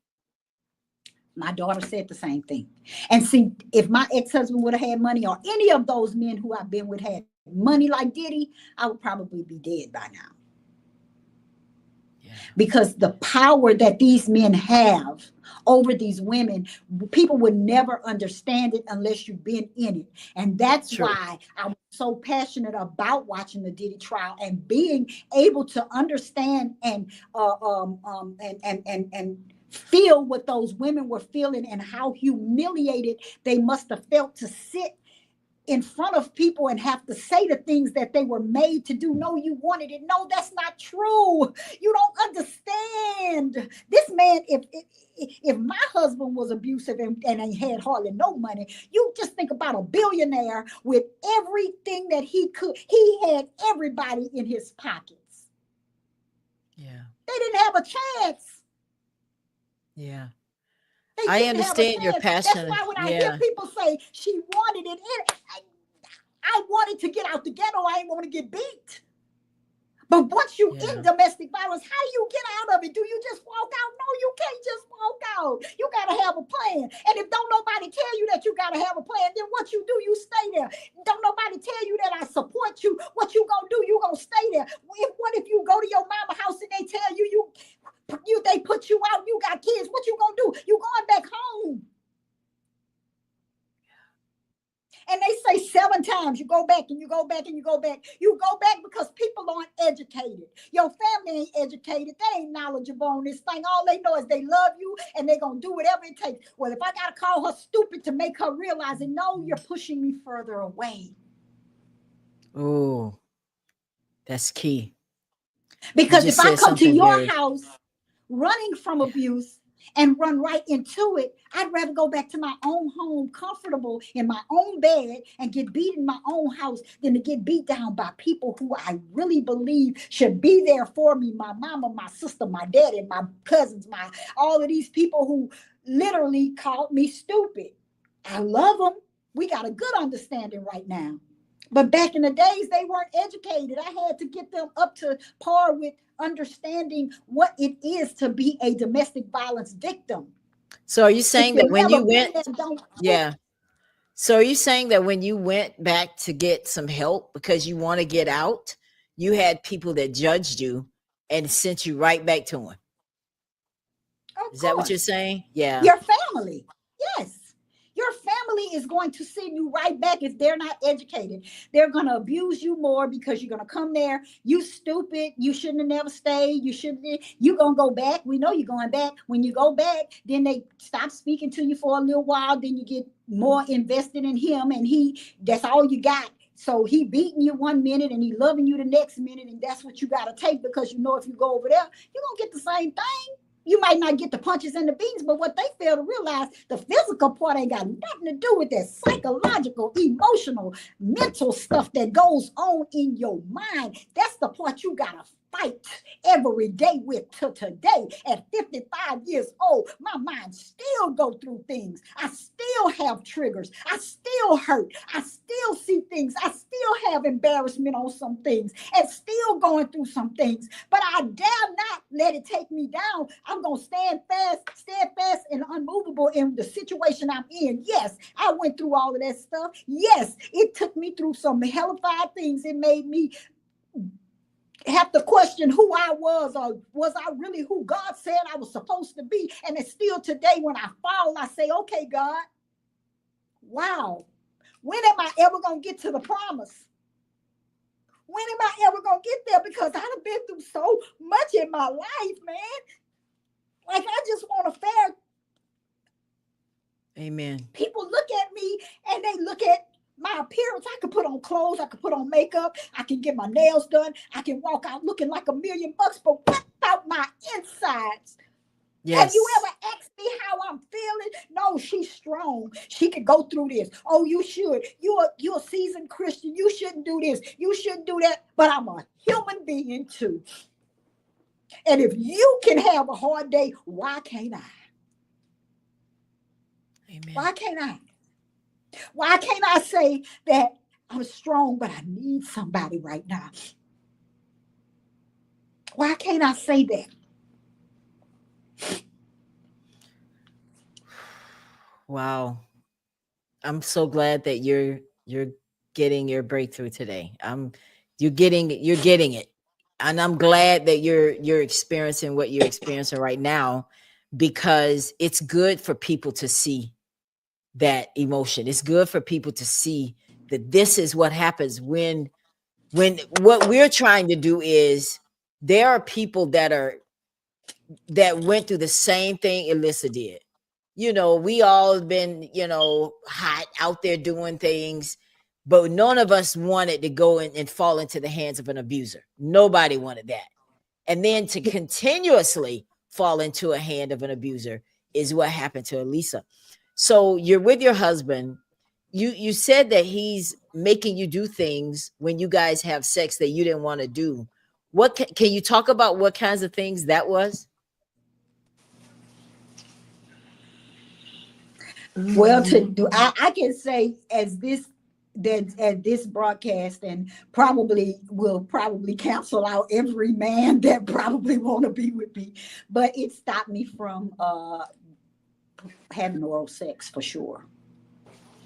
my daughter said the same thing. And see, if my ex-husband would have had money, or any of those men who I've been with had money like Diddy, I would probably be dead by now. Yeah. Because the power that these men have over these women, people would never understand it unless you've been in it. And that's True. why I'm so passionate about watching the Diddy trial and being able to understand and feel what those women were feeling and how humiliated they must have felt to sit in front of people and have to say the things that they were made to do. No, you wanted it. No, that's not true. You don't understand. This man, if my husband was abusive and he had hardly no money, you just think about a billionaire with everything that he could. He had everybody in his pockets. Yeah. They didn't have a chance. Yeah. They I didn't have a understand your chance. passion. That's why when I Yeah. hear people say she wanted it, I wanted to get out the ghetto. I didn't want to get beat. But once you in domestic violence, how you get out of it? Do you just walk out? No, you can't just walk out. You got to have a plan. And if don't nobody tell you that you got to have a plan, then what you do, you stay there. Don't nobody tell you that I support you. What you going to do, you going to stay there. What if you go to your mama house and they tell you, they put you out, you got kids, what you going to do? You going back home. And they say 7 times, you go back and you go back and you go back. You go back because people aren't educated. Your family ain't educated. They ain't knowledgeable on this thing. All they know is they love you and they're going to do whatever it takes. Well, if I got to call her stupid to make her realize it, no, you're pushing me further away. Oh, that's key. Because if I come to your house running from abuse and run right into it, I'd rather go back to my own home, comfortable in my own bed and get beat in my own house than to get beat down by people who I really believe should be there for me. My mama, my sister, my daddy, my cousins, all of these people who literally called me stupid. I love them. We got a good understanding right now. But back in the days, they weren't educated. I had to get them up to par with understanding what it is to be a domestic violence victim. So are you saying that when you went, so are you saying that when you went back to get some help because you want to get out, you had people that judged you and sent you right back to them? Is that what you're saying? Yeah. Your family. Yes. Your family is going to send you right back if they're not educated. They're going to abuse you more because you're going to come there. You stupid. You shouldn't have never stayed. You're going to go back. We know you're going back. When you go back, then they stop speaking to you for a little while. Then you get more invested in him and that's all you got. So he beating you 1 minute and he loving you the next minute. And that's what you got to take because you know if you go over there, you're going to get the same thing. You might not get the punches and the beatings, but what they fail to realize, the physical part ain't got nothing to do with that psychological, emotional, mental stuff that goes on in your mind. That's the part you got to fight every day with to today. At 55 years old, my mind still go through things. I still have triggers. I still hurt. I still see things. I still have embarrassment on some things and still going through some things. But I dare not let it take me down. I'm going to stand steadfast and unmovable in the situation I'm in. Yes, I went through all of that stuff. Yes, it took me through some hellified things. It made me have to question who I was, or was I really who God said I was supposed to be? And it's still today when I fall, I say, okay, God, wow, when am I ever going to get to the promise? When am I ever going to get there? Because I've been through so much in my life, man. Like, I just want a fair. Amen. People look at me and they look at my appearance. I could put on clothes. I could put on makeup. I can get my nails done. I can walk out looking like $1 million. But what about my insides? Yes. Have you ever asked me how I'm feeling? No, she's strong. She could go through this. Oh, you should. You're a seasoned Christian. You shouldn't do this. You shouldn't do that. But I'm a human being too. And if you can have a hard day, why can't I? Amen. Why can't I? Why can't I say that I'm strong, but I need somebody right now? Why can't I say that? Wow. I'm so glad that you're getting your breakthrough today. You're getting it. And I'm glad that you're experiencing what you're experiencing right now, because it's good for people to see that emotion. It's good for people to see that this is what happens when what we're trying to do is, there are people that went through the same thing Alyssa did. You know, we all been, hot out there doing things, but none of us wanted to go in and fall into the hands of an abuser. Nobody wanted that. And then to continuously fall into a hand of an abuser is what happened to Elisa. So you're with your husband. You said that he's making you do things when you guys have sex that you didn't want to do. What can you talk about what kinds of things that was? Well, to do, I can say as this broadcast, and probably will probably cancel out every man that probably want to be with me, but it stopped me from having oral sex for sure.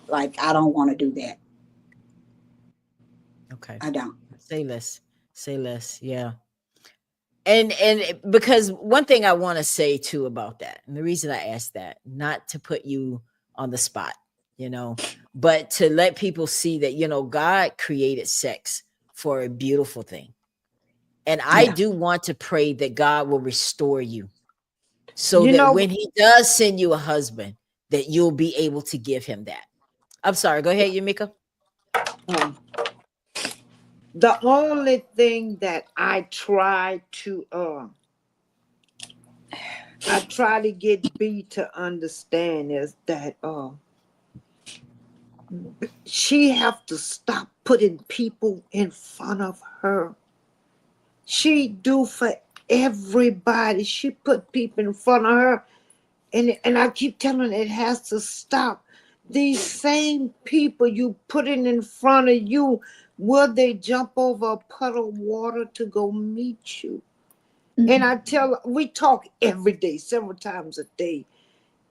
Like, I don't want to do that. Okay. I don't. Say less. Yeah. And because one thing I want to say too about that, and the reason I asked that, not to put you on the spot, but to let people see that, God created sex for a beautiful thing. And I Yeah. do want to pray that God will restore you so You that know, when he does send you a husband, that you'll be able to give him that. I'm sorry. Go ahead, Yamika. um, the only thing that I try to get B to understand is that she have to stop putting people in front of her. She do for everybody. She put people in front of her, and I keep telling her it has to stop. These same people you putting in front of you, will they jump over a puddle of water to go meet you? And I tell her, we talk every day, several times a day,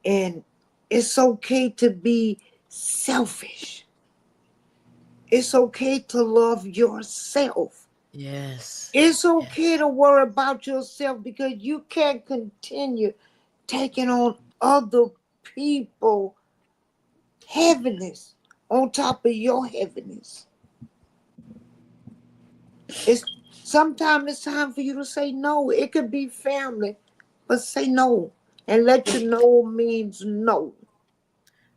and it's okay to be selfish. It's okay to love yourself. Yes. It's Yes. okay to worry about yourself, because you can't continue taking on other people heaviness on top of your heaviness. It's sometimes it's time for you to say no. It could be family, but say no, and let you know means no.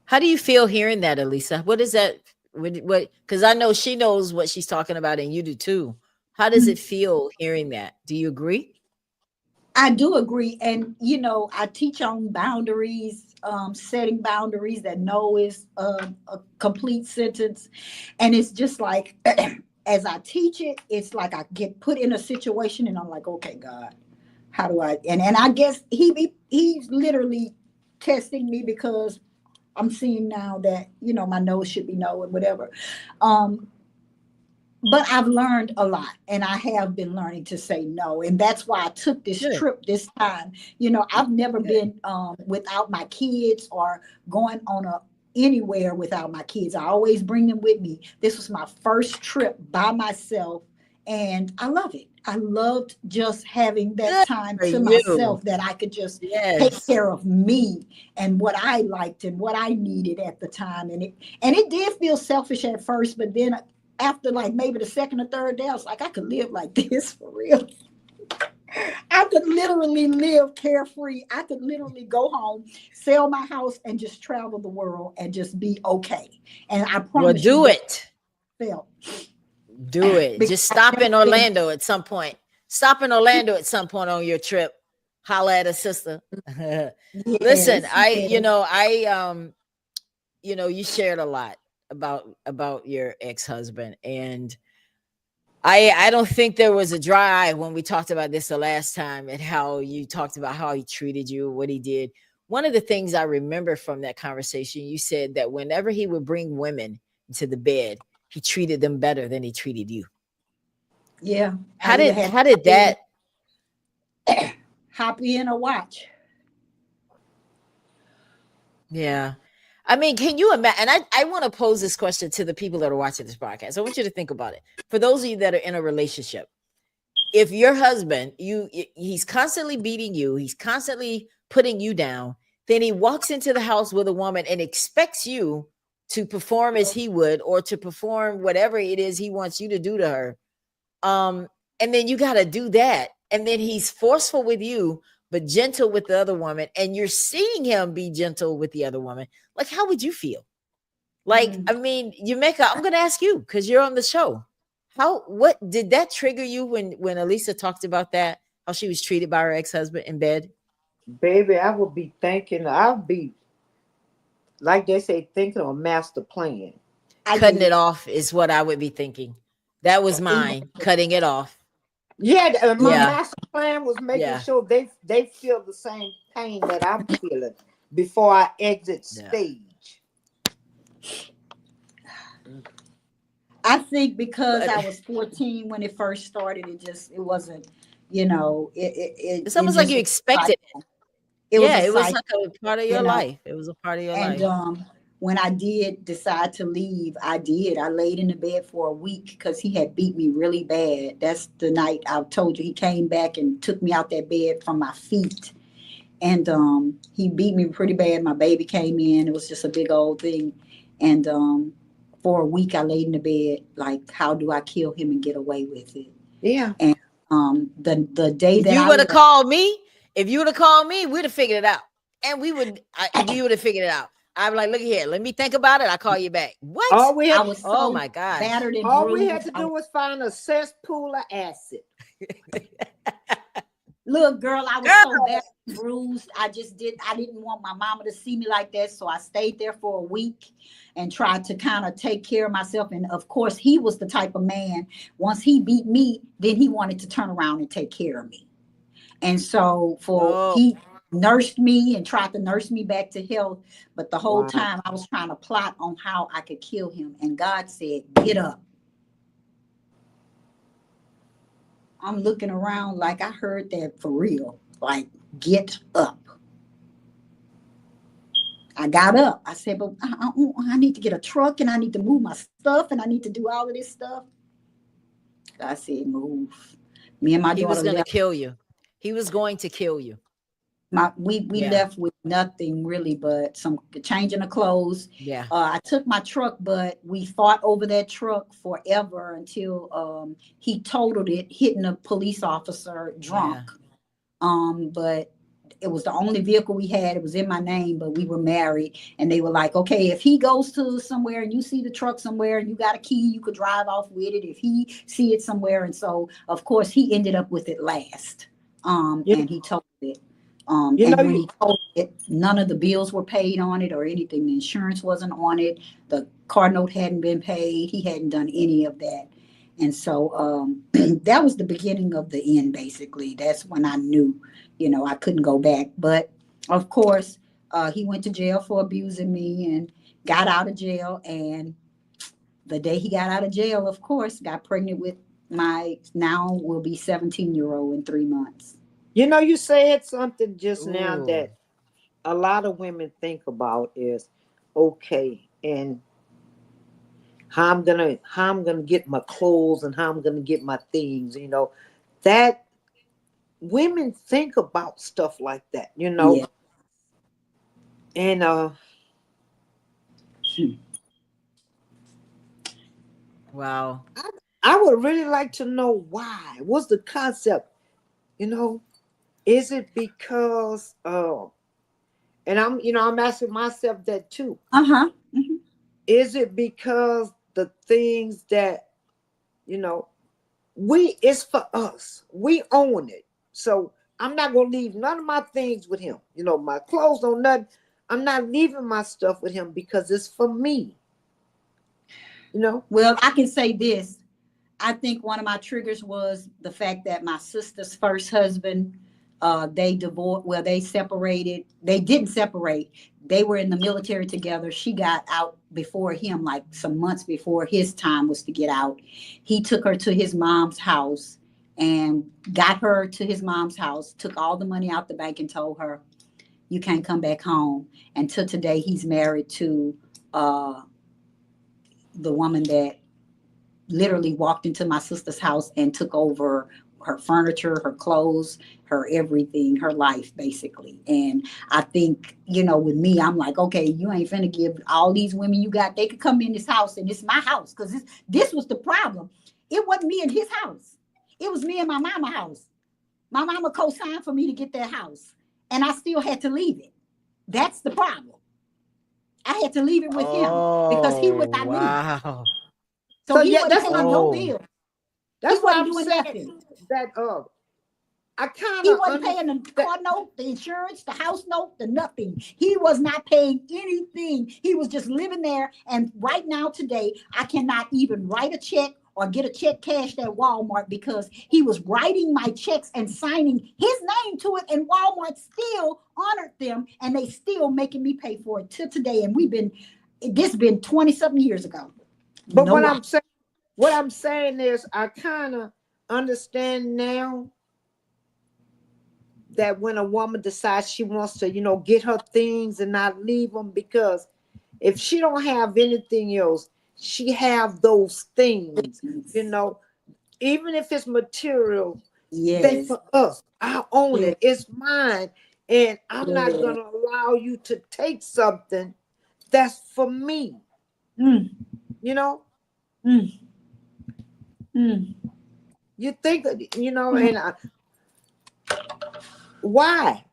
How do you feel hearing that, Elisa? What is that? What? Because I know she knows what she's talking about, and you do too. How does it feel hearing that? Do you agree? I do agree. And, I teach on boundaries, setting boundaries, that no is a complete sentence. And it's just like, as I teach it, it's like I get put in a situation and I'm like, okay, God, how do I, and I guess he's literally testing me, because I'm seeing now that, my no should be no and whatever. Um, but I've learned a lot, and I have been learning to say no. And that's why I took this Good. trip this time. I've never been without my kids, or going on anywhere without my kids. I always bring them with me. This was my first trip by myself, and I love it. I loved just having that Good time for to you. myself, that I could just take Yes. care of me and what I liked and what I needed at the time. And it did feel selfish at first, but then after like maybe the second or third day, I was like, I could live like this for real. I could literally live carefree. I could literally go home, sell my house, and just travel the world and just be okay. And I Well, promise you do that it. I felt. Do it. Because Just I've stop never in been. Orlando at some point. Stop in Orlando at some point on your trip. Holla at a sister. Listen, Yes, yes. you shared a lot about your ex-husband, and I don't think there was a dry eye when we talked about this the last time, and how you talked about how he treated you, what he did. One of the things I remember from that conversation, you said that whenever he would bring women into the bed, he treated them better than he treated you. Yeah. I How either did had to how did that hop in or watch. Yeah. I mean, can you imagine? And I want to pose this question to the people that are watching this podcast. I want you to think about it. For those of you that are in a relationship, if your husband, he's constantly beating you, he's constantly putting you down, then he walks into the house with a woman and expects you to perform as he would, or to perform whatever it is he wants you to do to her. Um, and then you got to do that. And then he's forceful with you, but gentle with the other woman. And you're seeing him be gentle with the other woman. Like, how would you feel? Like, I mean, Yumeka, I'm gonna ask you because you're on the show. What did that trigger you when Elisa talked about that? How she was treated by her ex-husband in bed? Baby, I would be thinking, I'll be, like they say, thinking of a master plan. I Cutting did. it off is what I would be thinking. That was mine. Cutting it off. Yeah, my Yeah. master plan was making Yeah. sure they feel the same pain that I'm feeling before I exit Yeah. stage. I think because But I was 14 when it first started, it wasn't, you know, it's it almost like just you was a expected it. cycle. It was Yeah, a it was cycle, like a part of you your know. life. It was a part of your And life. when I did decide to leave, I did. I laid in the bed for a week because he had beat me really bad. That's the night I told you he came back and took me out that bed from my feet. And he beat me pretty bad. My baby came in. It was just a big old thing. And for a week, I laid in the bed like, how do I kill him and get away with it? Yeah. And the day If that you I would have left, called me, if you would have called me, we'd have figured it out. And we would, if you would have figured it out, I'd be like, look here, let me think about it. I'll call you back. What? All we I had, was Oh so my gosh. battered and all we had bruised. to do was find a cesspool of acid. Little girl, I was so Girl. bad bruised. I didn't want my mama to see me like that. So I stayed there for a week and tried to kind of take care of myself. And of course, he was the type of man, once he beat me, then he wanted to turn around and take care of me. And so Oh, he nursed me and tried to nurse me back to health. But the whole Wow. time I was trying to plot on how I could kill him. And God said, get up. I'm looking around like I heard that for real. Like, get up. I got up. I said, but I need to get a truck and I need to move my stuff and I need to do all of this stuff. I said, move. Me and my he was daughter going to left. kill you. He was going to kill you. We Yeah. left with nothing really but some changing of clothes. Yeah. I took my truck, but we fought over that truck forever until he totaled it, hitting a police officer drunk. But it was the only vehicle we had. It was in my name, but we were married. And they were like, okay, if he goes to somewhere and you see the truck somewhere and you got a key, you could drive off with it if he see it somewhere. And so, of course, he ended up with it last. You, And he told it. you know, And when he told it, none of the bills were paid on it or anything. The insurance wasn't on it. The car note hadn't been paid. He hadn't done any of that. And so that was the beginning of the end, basically. That's when I knew, I couldn't go back. But of course, he went to jail for abusing me and got out of jail. And the day he got out of jail, of course, got pregnant with my now will be 17-year-old in 3 months. you said something just now Ooh. that a lot of women think about is okay, and how I'm gonna get my clothes and how I'm gonna get my things. That women think about stuff like that. Yeah. And Wow. I would really like to know why. What's the concept? You know, is it because and I'm asking myself that too. Uh-huh. Mhm. Is it because the things that, you know, it's for us. We own it. So I'm not gonna leave none of my things with him. My clothes or nothing. I'm not leaving my stuff with him because it's for me. Well, I can say this. I think one of my triggers was the fact that my sister's first husband, they divorced. Well, they separated. They didn't separate. They were in the military together. She got out before him, like some months before his time was to get out. He took her to his mom's house and got her to his mom's house, took all the money out the bank and told her, you can't come back home. And till today, he's married to the woman that literally walked into my sister's house and took over her furniture, her clothes, her everything, her life, basically. And I think, with me, I'm like, okay, you ain't finna give all these women you got, they could come in this house and it's my house. Because this was the problem. It wasn't me in his house. It was me in my mama house. My mama co-signed for me to get that house. And I still had to leave it. That's the problem. I had to leave it with him because he would Oh, not move. wow. So So he yeah, wasn't that's paying no Oh, bill. He that's why wasn't I'm doing saying nothing. that I kind He of wasn't paying the understand. car note, the insurance, the house note, the nothing. He was not paying anything. He was just living there. And right now, today, I cannot even write a check or get a check cashed at Walmart because he was writing my checks and signing his name to it, and Walmart still honored them, and they still making me pay for it till today. And this been 20 something years ago. But No one. what I'm saying is, I kind of understand now that when a woman decides she wants to, get her things and not leave them, because if she don't have anything else, she have those things, you know, even if it's material, they Yes. for us. I own Yes. it. It's mine. And I'm not Yes. gonna allow you to take something that's for me, Mm, you know. mm, mm, You think, mm. and why?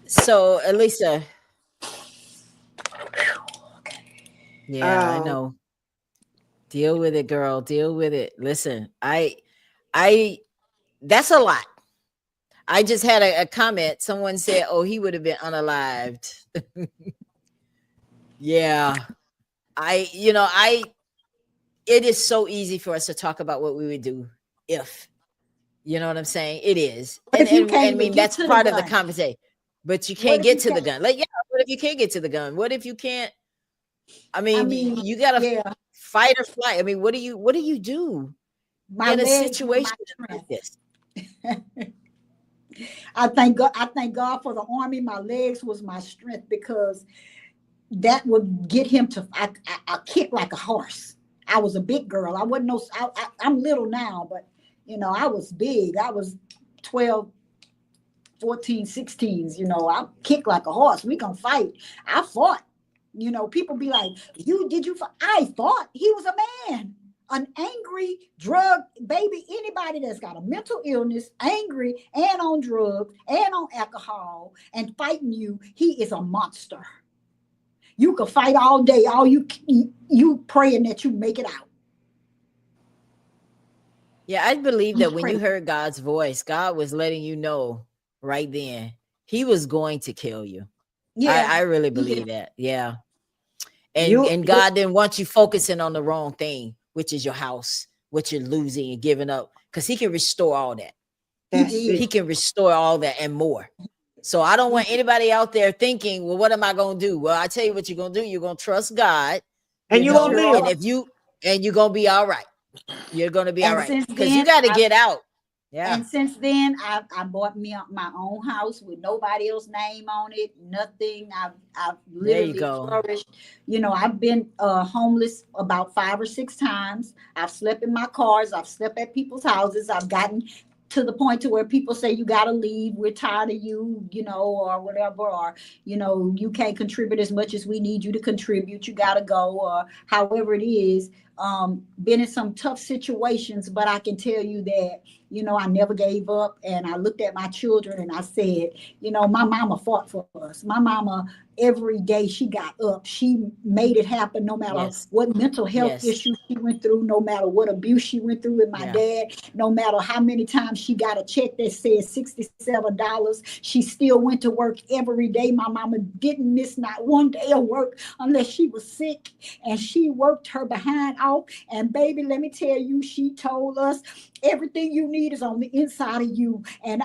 so Elisa, yeah, I Um, know. Deal with it, girl. Deal with it. Listen, I, that's a lot. I just had a comment. Someone said, "Oh, he would have been unalived." Yeah, I. It is so easy for us to talk about what we would do if, you know what I'm saying. It is, What if you and can't I even mean get that's to the part of the gun? conversation. But you What can't if get you to the can't? gun. Like, yeah, what if you can't get to the gun? What if you can't? I I mean, mean, you gotta yeah, fight or flight. I mean, what do you do my in a legs were situation my like strength. this? I thank God. I thank God for the army. My legs was my strength because that would get him to. I kick like a horse. I was a big girl. I wasn't no. I'm little now, but I was big. I was 12, 14, 16s. I kick like a horse. We gonna fight. I fought. People be like, "You did you?" I fought. He was a man, an angry drug baby. Anybody that's got a mental illness, angry and on drugs and on alcohol and fighting you, he is a monster. You could fight all day, all you praying that you make it out. Yeah, I believe You that when you pray. heard God's voice, God was letting you know right then He was going to kill you. Yeah, I really yeah. believe that. Yeah. and you, and God didn't want you focusing on the wrong thing, which is your house, what you're losing and giving up, because He can restore all that. He that's did. it. He can restore all that and more. So I don't He want anybody out there thinking, well, what am I going to do? Well, I tell you what you're going to do. You're going to trust God, And you're gonna sure. live. and you're going to be all right. You're going to be all And right since because you then, got to I've get out. Yeah. And since then, I bought me my own house with nobody else's name on it, nothing. I've There you literally go. flourished. I've been homeless about 5 or 6 times. I've slept in my cars. I've slept at people's houses. I've gotten to the point to where people say you got to leave. We're tired of you, or whatever, or you can't contribute as much as we need you to contribute. You got to go, or however it is. Been in some tough situations, but I can tell you that I never gave up. And I looked at my children and I said, my mama fought for us. My mama, every day she got up, she made it happen no matter Yes. what mental health Yes. issues she went through, no matter what abuse she went through with my Yeah. dad, no matter how many times she got a check that said $67. She still went to work every day. My mama didn't miss not one day of work unless she was sick, and she worked her behind off. And baby, let me tell you, she told us everything you need is on the inside of you. And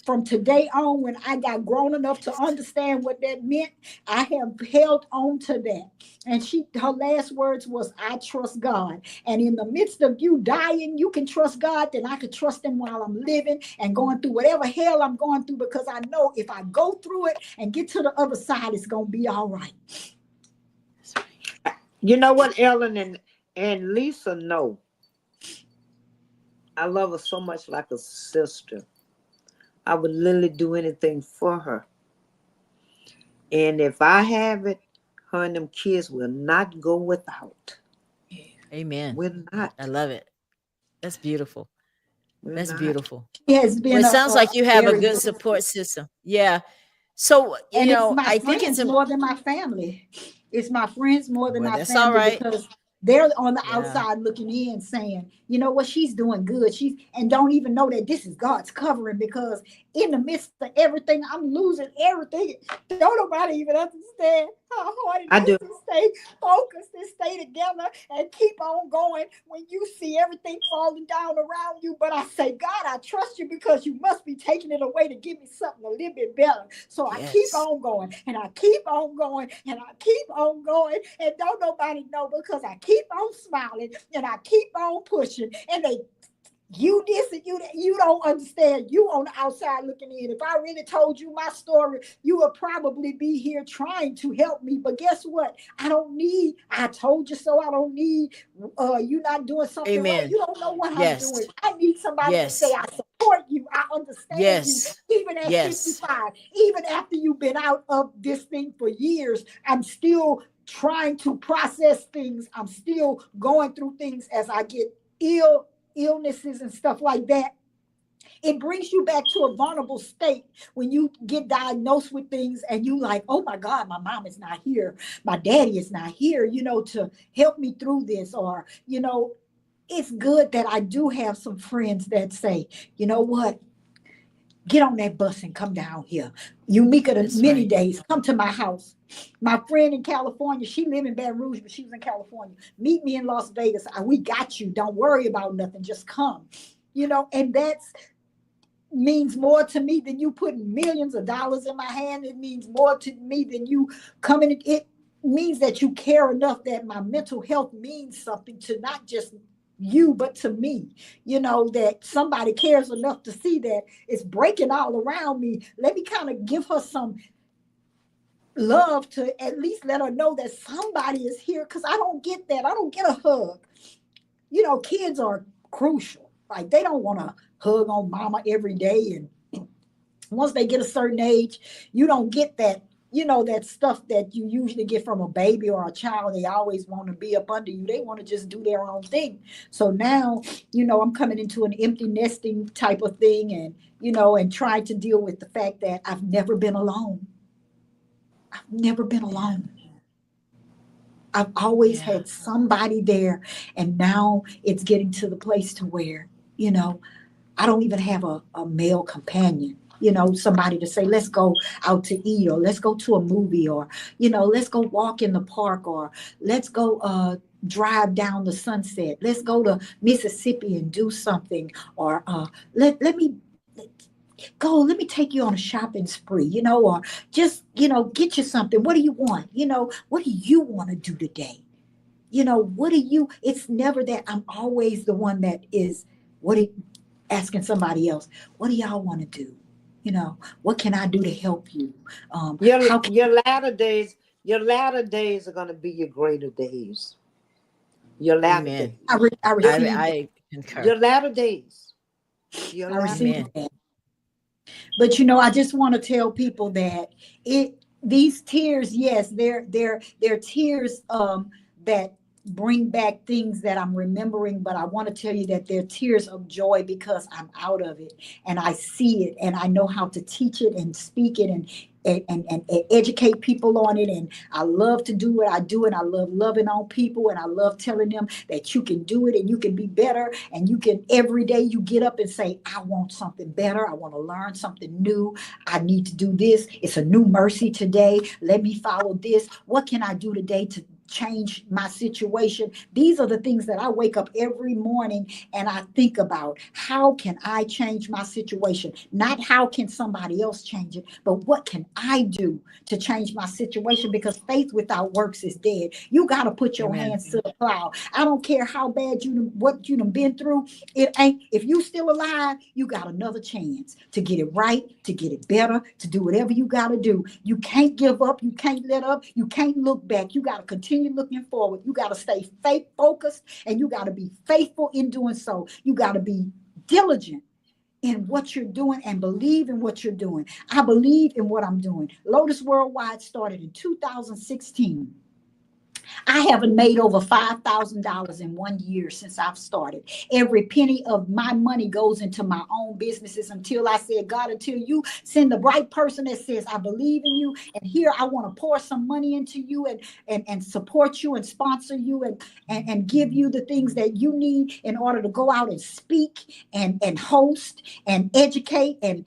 from today on, when I got grown enough to understand what that meant, I have held on to that. And her last words was, "I trust God." And in the midst of you dying, you can trust God, then I can trust Him while I'm living and going through whatever hell I'm going through, because I know if I go through it and get to the other side, it's going to be all right. You know what, Ellen and Lisa know. I love her so much, like a sister. I would literally do anything for her. And if I have it, her and them kids will not go without. Amen. Will I not. love it. That's beautiful. Will That's not. beautiful. She has Well, been it a, sounds a like you have a very good good. support system. Yeah. So, And it's my I think friends more than my family. It's my friends more than well, my that's all family right. because they're on the Yeah. outside looking in saying, you know what, she's doing good. She's and don't even know that this is God's covering because in the midst of everything, I'm losing everything. Don't nobody even understand how hard it I is do. to stay focused and stay together and keep on going when you see everything falling down around you. But I say, God, I trust you because you must be taking it away to give me something a little bit better. So I keep Yes. on going and I keep on going and I keep on going and don't nobody know because I keep on smiling and I keep on pushing and they you this and you that. You don't understand. You on the outside looking in. If I really told you my story, you would probably be here trying to help me. But guess what? I don't need. I told you so. I don't need. You not doing something right. Amen. You don't know what I'm Yes. doing. I need somebody to say Yes. I support you. I understand you. Yes. Even at Yes. 55, even after you've been out of this thing for years, I'm still trying to process things. I'm still going through things as I get illnesses and stuff like that. It brings you back to a vulnerable state when you get diagnosed with things and you like, oh my God, my mom is not here, my daddy is not here, to help me through this. Or it's good that I do have some friends that say, you know what, get on that bus and come down here. You meet her That's many right. days. Come to my house. My friend in California, she lived in Baton Rouge, but she was in California. Meet me in Las Vegas. We got you. Don't worry about nothing. Just come. And that's means more to me than you putting millions of dollars in my hand. It means more to me than you coming. It means that you care enough that my mental health means something to not just you, but to me, that somebody cares enough to see that it's breaking all around me. Let me kind of give her some love to at least let her know that somebody is here because I don't get that. I don't get a hug. Kids are crucial. Like they don't want to hug on mama every day. And once they get a certain age, you don't get that, that stuff that you usually get from a baby or a child. They always want to be up under you. They want to just do their own thing. So now, I'm coming into an empty nesting type of thing and trying to deal with the fact that I've never been alone. I've never been Yeah. alone. I've always Yeah. had somebody there. And now it's getting to the place to where, you know, I don't even have a male companion, somebody to say, let's go out to eat or let's go to a movie or, let's go walk in the park or let's go drive down the sunset. Let's go to Mississippi and do something or let me go, let me take you on a shopping spree, or just, get you something. What do you want? What do you want to do today? What do you, it's never that I'm always the one that is, what do, asking somebody else, what do y'all want to do? What can I do to help you? Your How can your latter days are gonna be your greater days. Your latter Amen. days. I Your receive that? I concur. your latter days. Your I latter receive Amen. that. But I just want to tell people that these tears, yes, they're tears that bring back things that I'm remembering, but I want to tell you that they're tears of joy because I'm out of it and I see it and I know how to teach it and speak it and educate people on it. And I love to do what I do and I love loving on people and I love telling them that you can do it and you can be better and you can every day you get up and say, I want something better. I want to learn something new. I need to do this. It's a new mercy today. Let me follow this. What can I do today to change my situation? These are the things that I wake up every morning and I think about. How can I change my situation? Not how can somebody else change it, but what can I do to change my situation? Because faith without works is dead. You got to put your Amen. hands to the plow. I don't care how bad what you done been through. It ain't, if you still alive, you got another chance to get it right, to get it better, to do whatever you got to do. You can't give up. You can't let up. You can't look back. You got to continue looking forward. You got to stay faith focused and you got to be faithful in doing so. You got to be diligent in what you're doing and believe in what you're doing. I believe in what I'm doing. Lotus Worldwide started in 2016. I haven't made over $5,000 in 1 year since I've started. Every penny of my money goes into my own businesses until I said, God, until you send the right person that says, I believe in you. And here I want to pour some money into you and support you and sponsor you and give you the things that you need in order to go out and speak and host and educate and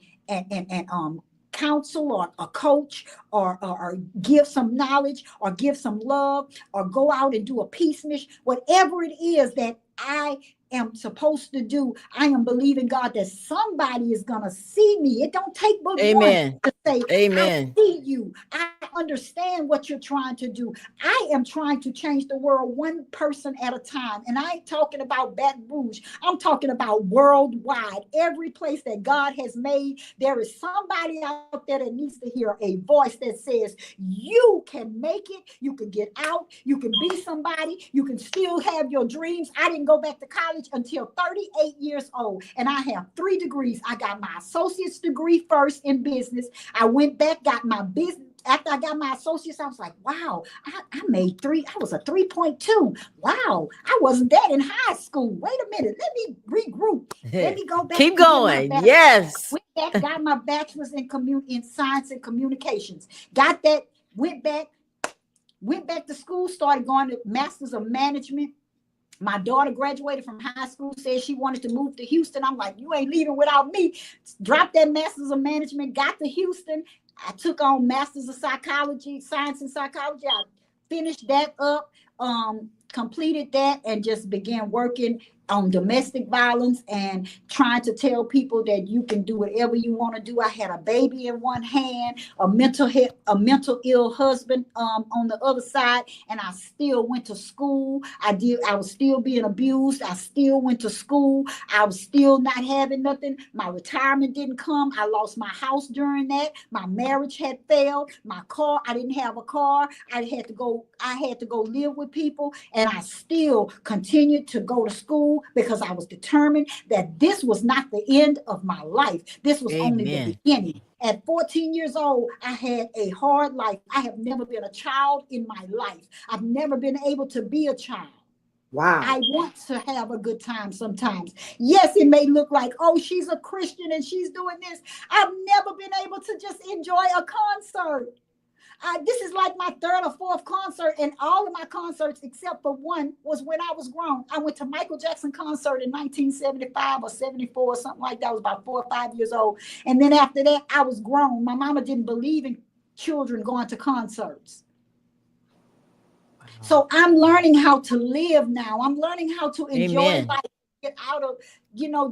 counsel or a coach or give some knowledge or give some love or go out and do a peace mission, whatever it is that I am supposed to do. I am believing God that somebody is going to see me. It don't take but Amen. one to say, Amen. I see you. I understand what you're trying to do. I am trying to change the world one person at a time. And I ain't talking about Baton Rouge. I'm talking about worldwide. Every place that God has made, there is somebody out there that needs to hear a voice that says, you can make it. You can get out. You can be somebody. You can still have your dreams. I didn't go back to college until 38 years old. And I have 3 degrees. I got my associate's degree first in business. I went back, got my business. After I got my associates, I was like, wow, I made 3. I was a 3.2. Wow, I wasn't that in high school. Wait a minute. Let me regroup. Let me go back. Keep going. Yes. Went back, got my bachelor's in science and communications. Got that, went back to school, started going to master's of management. My daughter graduated from high school, said she wanted to move to Houston. I'm like, you ain't leaving without me. Dropped that master's of management, got to Houston. I took on master's of psychology, science and psychology. I finished that up, completed that, and just began working on domestic violence and trying to tell people that you can do whatever you want to do. I had a baby in one hand, a mental ill husband on the other side, and I still went to school. I was still being abused. I still went to school. I was still not having nothing. My retirement didn't come. I lost my house during that. My marriage had failed. My car, I didn't have a car. I had to go live with people, and I still continued to go to school because I was determined that this was not the end of my life. This was only the beginning. At 14 years old, I had a hard life. I have never been a child in my life. I've never been able to be a child. Wow. I want to have a good time sometimes. Yes, it may look like, oh, she's a Christian and she's doing this. I've never been able to just enjoy a concert. This is like my 3rd or 4th concert, and all of my concerts except for one was when I was grown. I went to Michael Jackson concert in 1975 or 74 or something like that. I was about 4 or 5 years old. And then after that, I was grown. My mama didn't believe in children going to concerts. So I'm learning how to live now. I'm learning how to enjoy life. Get out of,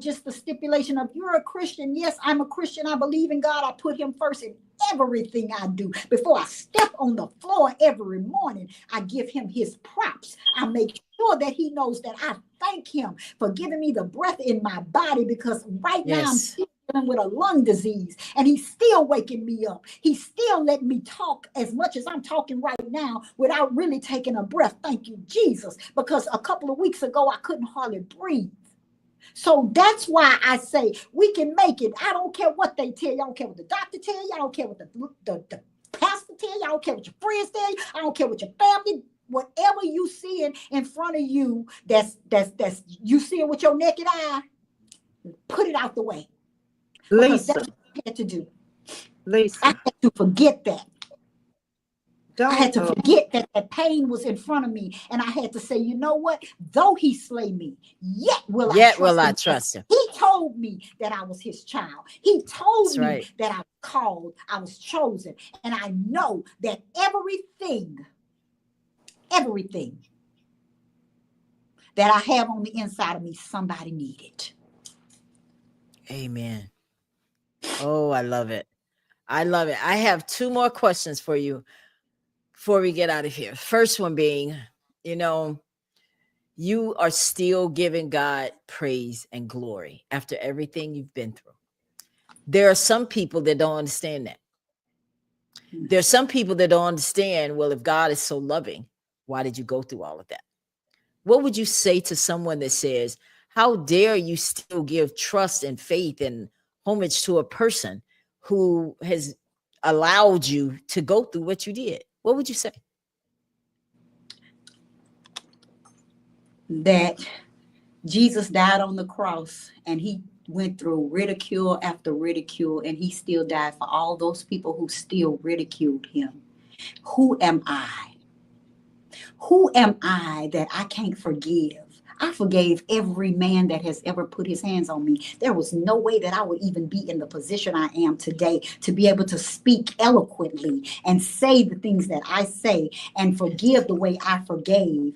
just the stipulation of you're a Christian. Yes, I'm a Christian. I believe in God. I put him first in everything I do. Before I step on the floor every morning, I give him his props. I make sure that he knows that I thank him for giving me the breath in my body, because right now I'm still dealing with a lung disease, and he's still waking me up. He's still letting me talk as much as I'm talking right now without really taking a breath. Thank you, Jesus, because a couple of weeks ago, I couldn't hardly breathe. So that's why I say we can make it. I don't care what they tell you. I don't care what the doctor tell you. I don't care what the pastor tell you. I don't care what your friends tell you. I don't care what your family, whatever you see in front of you, that's you see it with your naked eye, put it out the way. Lisa, that's what I had to do. Lisa, I had to forget that. I had to forget that the pain was in front of me, and I had to say, you know what? Though he slay me, yet will I trust him. He told me that I was his child. He told me that I was called, I was chosen, and I know that everything that I have on the inside of me, somebody needed. Amen. Oh, I love it. I love it. I have 2 more questions for you before we get out of here. First one being, you are still giving God praise and glory after everything you've been through. There are some people that don't understand that. There's some people that don't understand, well, if God is so loving, why did you go through all of that? What would you say to someone that says, how dare you still give trust and faith and homage to a person who has allowed you to go through what you did? What would you say? that Jesus died on the cross and he went through ridicule after ridicule, and he still died for all those people who still ridiculed him. Who am I? Who am I that I can't forgive? I forgave every man that has ever put his hands on me. There was no way that I would even be in the position I am today to be able to speak eloquently and say the things that I say and forgive the way I forgave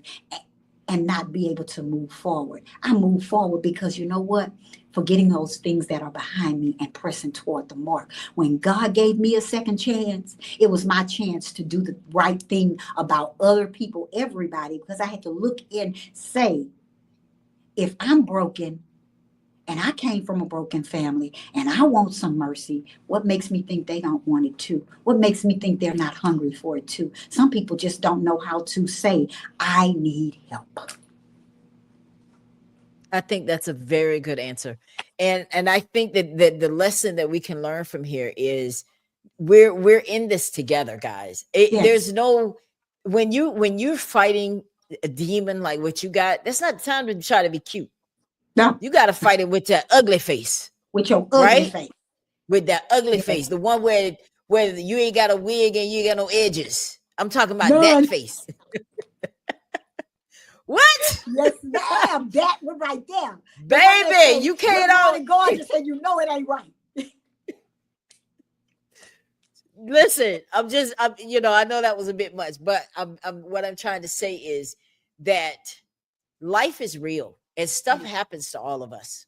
and not be able to move forward. I move forward because you know what? Forgetting those things that are behind me and pressing toward the mark. When God gave me a second chance, it was my chance to do the right thing about other people, everybody, because I had to look and say, if I'm broken and I came from a broken family and I want some mercy, what makes me think they don't want it too? What makes me think they're not hungry for it too? Some people just don't know how to say, I need help. I think that's a very good answer. And I think that the lesson that we can learn from here is we're in this together, guys. Yes. There's no when you're fighting a demon like what you got, that's not the time to try to be cute. No, You got to fight it with that ugly face, with your ugly right? face. With that ugly face, Yes. the one where you ain't got a wig and you ain't got no edges. I'm talking about that None. face. What? Yes, ma'am. That one right there. The one that Baby, say, you look can't mighty all gorgeous and you know it ain't right. listen. I know that was a bit much, but what I'm trying to say is that life is real and stuff happens to all of us.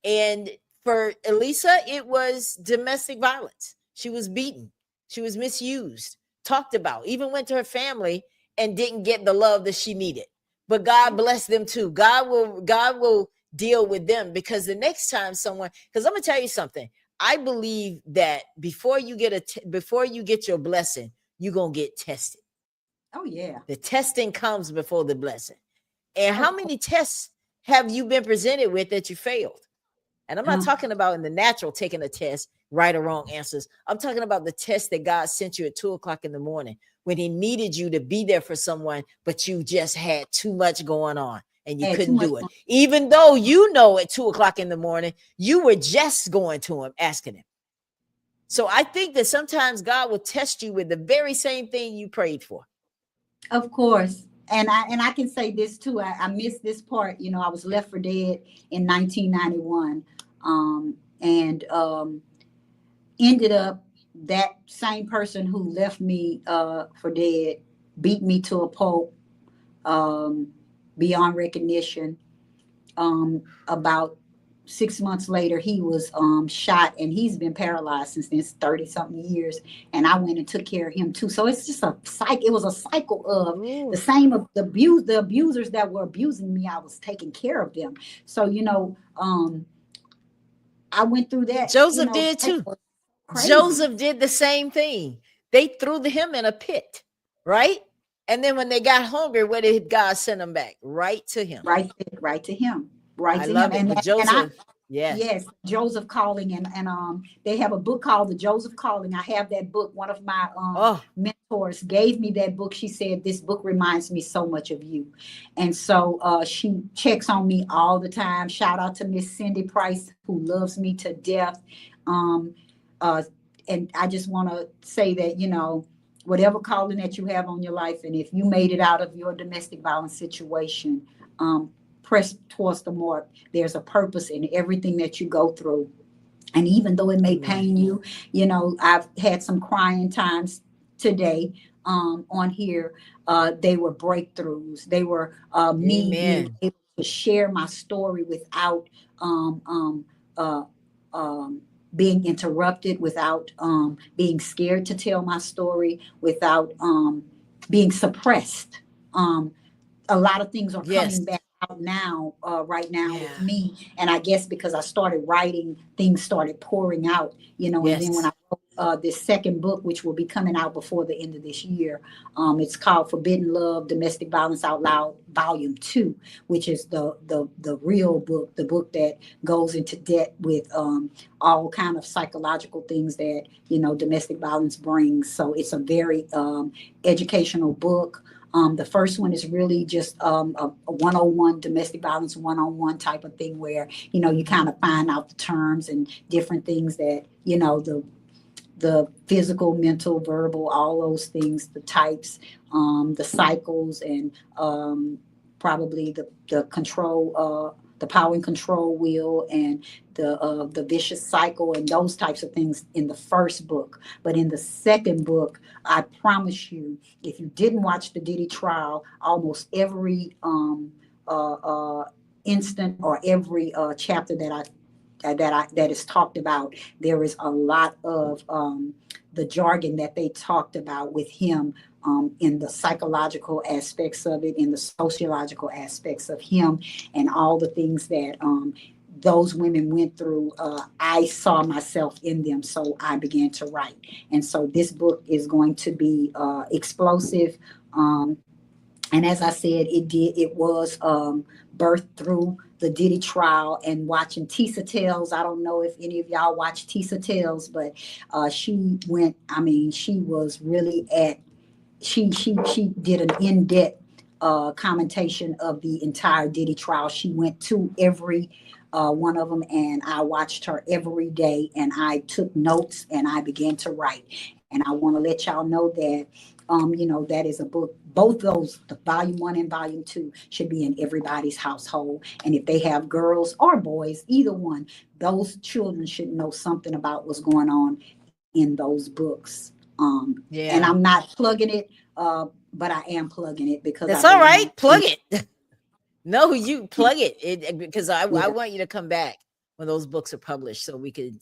And for Elisa, it was domestic violence. She was beaten, she was misused, talked about, even went to her family and didn't get the love that she needed. But God bless them too. God will deal with them, because the next time someone, because I'm gonna tell you something. I believe that before you get your blessing, you're gonna get tested. Oh, yeah. The testing comes before the blessing. And how Of course. many tests have you been presented with that you failed? And I'm not Huh. talking about in the natural taking a test, right or wrong answers. I'm talking about the test that God sent you at 2 o'clock in the morning when he needed you to be there for someone, but you just had too much going on and you Had too couldn't much do it. on. Even though you know at 2 o'clock in the morning, you were just going to him, asking him. So I think that sometimes God will test you with the very same thing you prayed for. Of course. And I can say this too. I missed this part. You know, I was left for dead in 1991. And ended up that same person who left me for dead beat me to a pulp, um, beyond recognition. About 6 months later, he was shot, and he's been paralyzed since then, 30 something years. And I went and took care of him too. So it's just a cycle. It was a cycle of the Ooh. same of the abusers that were abusing me. I was taking care of them. So I went through that. Joseph did too. Cycle. Crazy. Joseph did the same thing. They threw him in a pit, right? And then when they got hungry, where did God send them back? Right to him. Right to him. Right I to him. love it. And But and I Joseph, yes. yes, Joseph Calling, and they have a book called The Joseph Calling. I have that book. One of my Oh, mentors gave me that book. She said, this book reminds me so much of you. And so she checks on me all the time. Shout out to Miss Cindy Price, who loves me to death. Um, uh, and I just want to say that, whatever calling that you have on your life, and if you made it out of your domestic violence situation, press towards the mark. There's a purpose in everything that you go through. And even though it may amen. pain you, I've had some crying times today on here. They were breakthroughs. They were me being Amen. able to share my story without um, um, uh, um, being interrupted, without being scared to tell my story, without being suppressed. A lot of things are Yes. coming back out now, right now with Yeah. me. And I guess because I started writing, things started pouring out, and then when I Yes. wrote this second book, which will be coming out before the end of this year, it's called Forbidden Love, Domestic Violence Out Loud, Volume 2, which is the real book, the book that goes into depth with all kind of psychological things that, domestic violence brings. So it's a very educational book. The first one is really just a 101 domestic violence 101 type of thing where, you kind of find out the terms and different things that, the physical, mental, verbal, all those things, the types, the cycles, and probably the control, the power and control wheel, and the vicious cycle, and those types of things in the first book. But in the second book, I promise you, if you didn't watch the Diddy trial, almost every instant or every chapter that is talked about, there is a lot of the jargon that they talked about with him, in the psychological aspects of it, in the sociological aspects of him, and all the things that those women went through. I saw myself in them, so I began to write. And so this book is going to be explosive. And as I said, it was birthed through the Diddy trial and watching Tisa Tales. I don't know if any of y'all watch Tisa Tales, but she was really she did an in-depth commentation of the entire Diddy trial. She went to every one of them, and I watched her every day, and I took notes, and I began to write. And I want to let y'all know that that is a book. Both those, the volume 1 and volume 2, should be in everybody's household. And if they have girls or boys, either one, those children should know something about what's going on in those books. And I'm not plugging it, but I am plugging it because that's all right. Plug it. No, you plug it because I want you to come back when those books are published so we can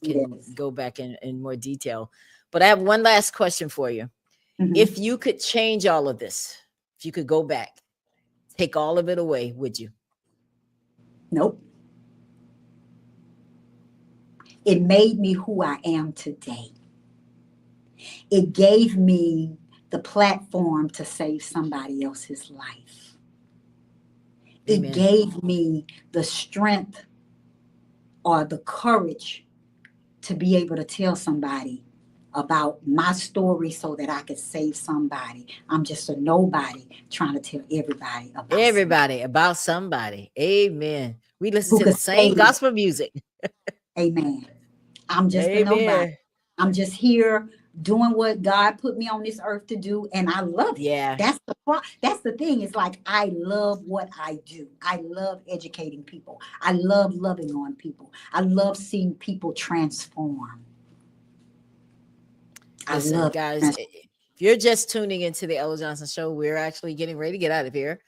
go back in more detail. But I have one last question for you. Mm-hmm. If you could change all of this, if you could go back, take all of it away, would you? Nope. It made me who I am today. It gave me the platform to save somebody else's life. Amen. It gave me the strength or the courage to be able to tell somebody about my story so that I could save somebody. I'm just a nobody trying to tell everybody about somebody. Amen. We listen to the same gospel music. Amen. I'm just a nobody. I'm just here doing what God put me on this earth to do, and I love it. Yeah. That's the thing. It's like I love what I do. I love educating people. I love loving on people. I love seeing people transform. Listen, guys, if you're just tuning into the Ella Johnson Show, we're actually getting ready to get out of here.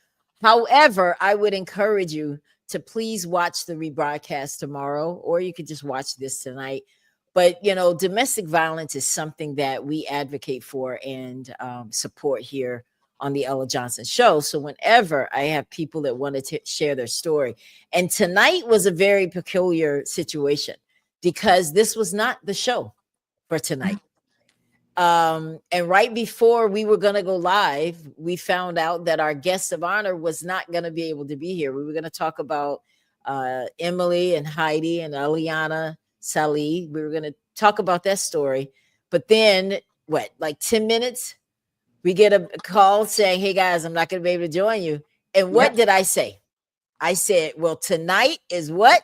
However, I would encourage you to please watch the rebroadcast tomorrow, or you could just watch this tonight. But, domestic violence is something that we advocate for and support here on the Ella Johnson Show. So whenever I have people that want to share their story, and tonight was a very peculiar situation because this was not the show for tonight. And right before we were going to go live, we found out that our guest of honor was not going to be able to be here. We were going to talk about Emily and Heidi and Elianna Salih. We were going to talk about that story. But then, like 10 minutes, we get a call saying, hey, guys, I'm not going to be able to join you. And what did I say? I said, well, tonight is what?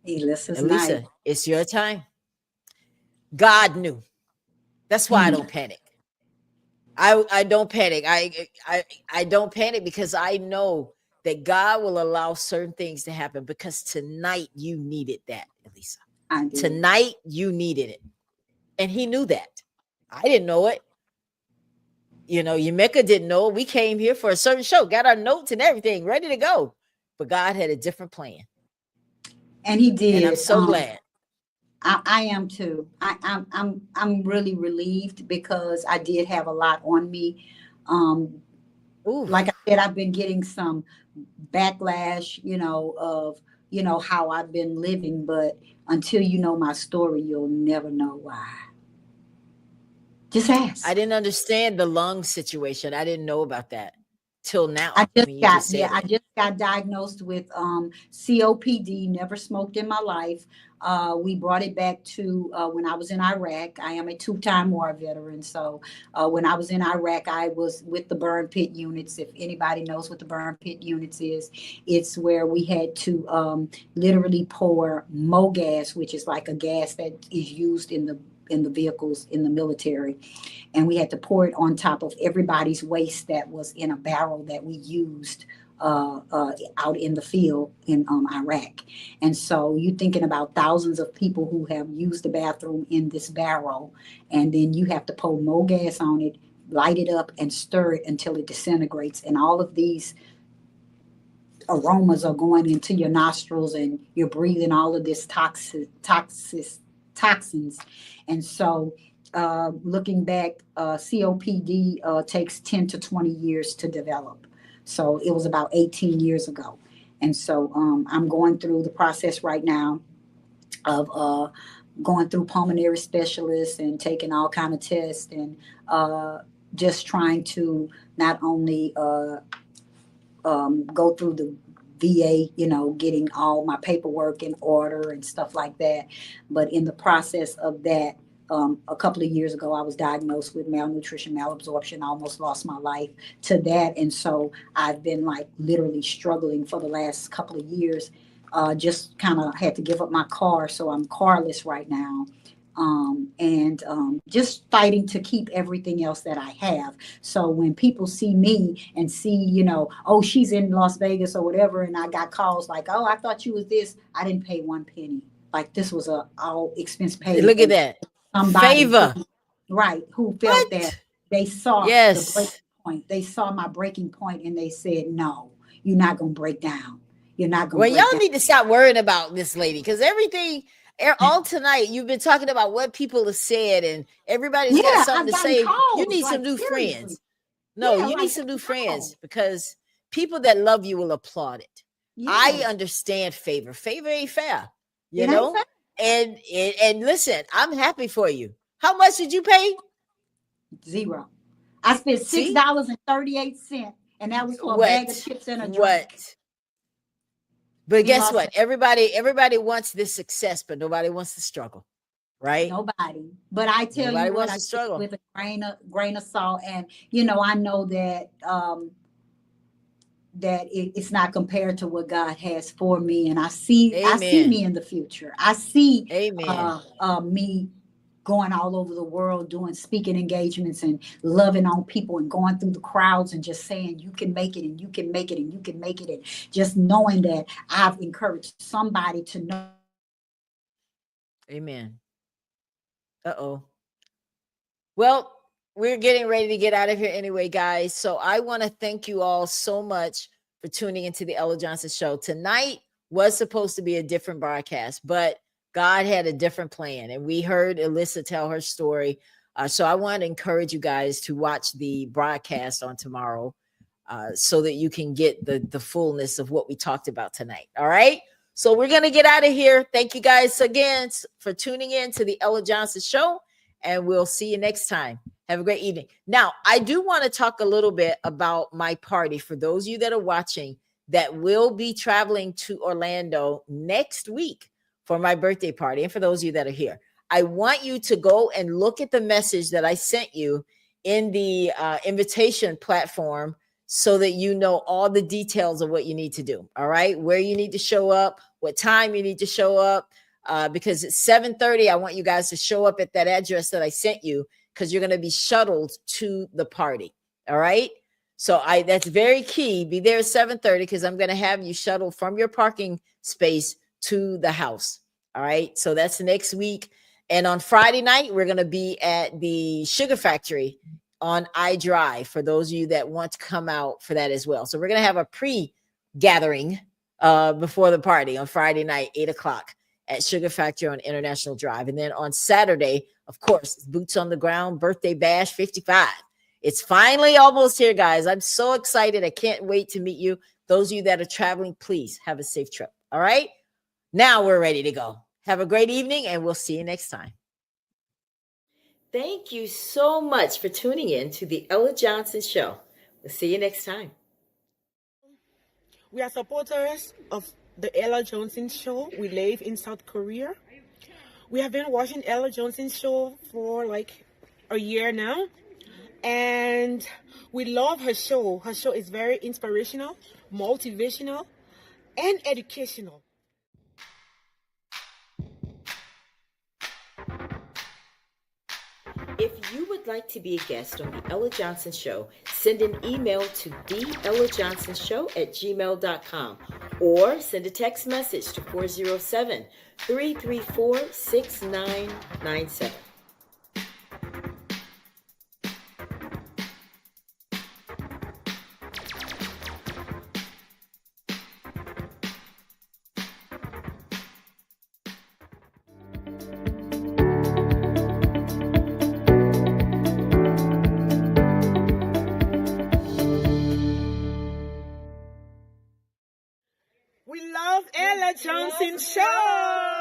Elissa's Elisa, night. It's your time. God knew. That's why I don't panic. I don't panic. I don't panic because I know that God will allow certain things to happen because tonight you needed that, Elisa. Tonight you needed it. And he knew that. I didn't know it. Yemeka didn't know it. We came here for a certain show, got our notes and everything ready to go. But God had a different plan. And he did. And I'm so glad. I am too. I'm really relieved because I did have a lot on me. Like I said, I've been getting some backlash, of how I've been living, but until you know my story, you'll never know why. Just ask. I didn't understand the lung situation. I didn't know about that till now. I just got diagnosed with COPD. Never smoked in my life. We brought it back to when I was in Iraq. I am a two-time war veteran. So when I was in Iraq, I was with the burn pit units. If anybody knows what the burn pit units is, it's where we had to literally pour gas, which is like a gas that is used in the vehicles in the military, and we had to pour it on top of everybody's waste that was in a barrel that we used out in the field in Iraq. And so you're thinking about thousands of people who have used the bathroom in this barrel, and then you have to pour more gas on it, light it up, and stir it until it disintegrates. And all of these aromas are going into your nostrils, and you're breathing all of this toxins. And so looking back, COPD takes 10 to 20 years to develop. So it was about 18 years ago. And so I'm going through the process right now of going through pulmonary specialists and taking all kind of tests, and just trying to not only go through the VA, getting all my paperwork in order and stuff like that. But in the process of that, a couple of years ago, I was diagnosed with malnutrition, malabsorption, almost lost my life to that. And so I've been like literally struggling for the last couple of years. Just kind of had to give up my car. So I'm carless right now. And just fighting to keep everything else that I have. So when people see me and see, oh, she's in Las Vegas or whatever, and I got calls like, oh, I thought you was this. I didn't pay one penny. Like this was a all expense paid. Look at that. Somebody Favor. who felt What? that they saw the Yes. breaking point. They saw my breaking point and they said, no, you're not going to break down. You're not going to Well, break y'all down. need to stop worrying about this lady, because everything all tonight you've been talking about what people have said, and everybody's got something I've to gotten say. calls, You need some like, new seriously. friends. No, Yeah, you like, need some new no. friends, because people that love you will applaud it. I Yes. understand favor. Favor ain't fair, It ain't know. fair. And listen, I'm happy for you. How much did you pay? Zero. I spent See? $6.38, and that was for a bag of chips and a drink. What? But We guess lost what? Everybody wants this success, but nobody wants to struggle, right? Nobody. But I tell Nobody you what, wants I to take it struggle. with a grain of salt, and I know that it's not compared to what God has for me, and I see Amen. me in the future. I see Amen. me going all over the world doing speaking engagements and loving on people and going through the crowds and just saying you can make it, and you can make it, and you can make it, and just knowing that I've encouraged somebody to know. Amen. Uh-oh. Well, we're getting ready to get out of here anyway, guys. So I want to thank you all so much for tuning into the Ella Johnson Show. Tonight was supposed to be a different broadcast, but God had a different plan, and we heard Alyssa tell her story. So I want to encourage you guys to watch the broadcast on tomorrow, so that you can get the fullness of what we talked about tonight. All right. So we're going to get out of here. Thank you guys again for tuning in to the Ella Johnson Show, and we'll see you next time. Have a great evening. Now, I do want to talk a little bit about my party for those of you that are watching that will be traveling to Orlando next week for my birthday party. And for those of you that are here, I want you to go and look at the message that I sent you in the invitation platform, so that you know all the details of what you need to do. All right. Where you need to show up, what time you need to show up, because it's 7:30. I want you guys to show up at that address that I sent you, because you're going to be shuttled to the party. All right. So that's very key. Be there at 7:30, because I'm going to have you shuttled from your parking space to the house. All right. So that's next week. And on Friday night, we're going to be at the Sugar Factory on iDrive for those of you that want to come out for that as well. So we're going to have a pre-gathering before the party on Friday night, 8:00 at Sugar Factory on International Drive. And then on Saturday, of course, Boots on the Ground Birthday Bash 55. It's finally almost here, guys. I'm so excited. I can't wait to meet you. Those of you that are traveling, please have a safe trip. All right. Now we're ready to go. Have a great evening, and we'll see you next time. Thank you so much for tuning in to the Ella Johnson Show. We'll see you next time. We are supporters of the Ella Johnson Show. We live in South Korea. We have been watching Ella Johnson's show for like a year now, and we love her show. Her show is very inspirational, motivational, and educational. If you would like to be a guest on the Ella Johnson Show, send an email to theellajohnsonshow@gmail.com or send a text message to 407-334-6997. We love Ella Johnson Show.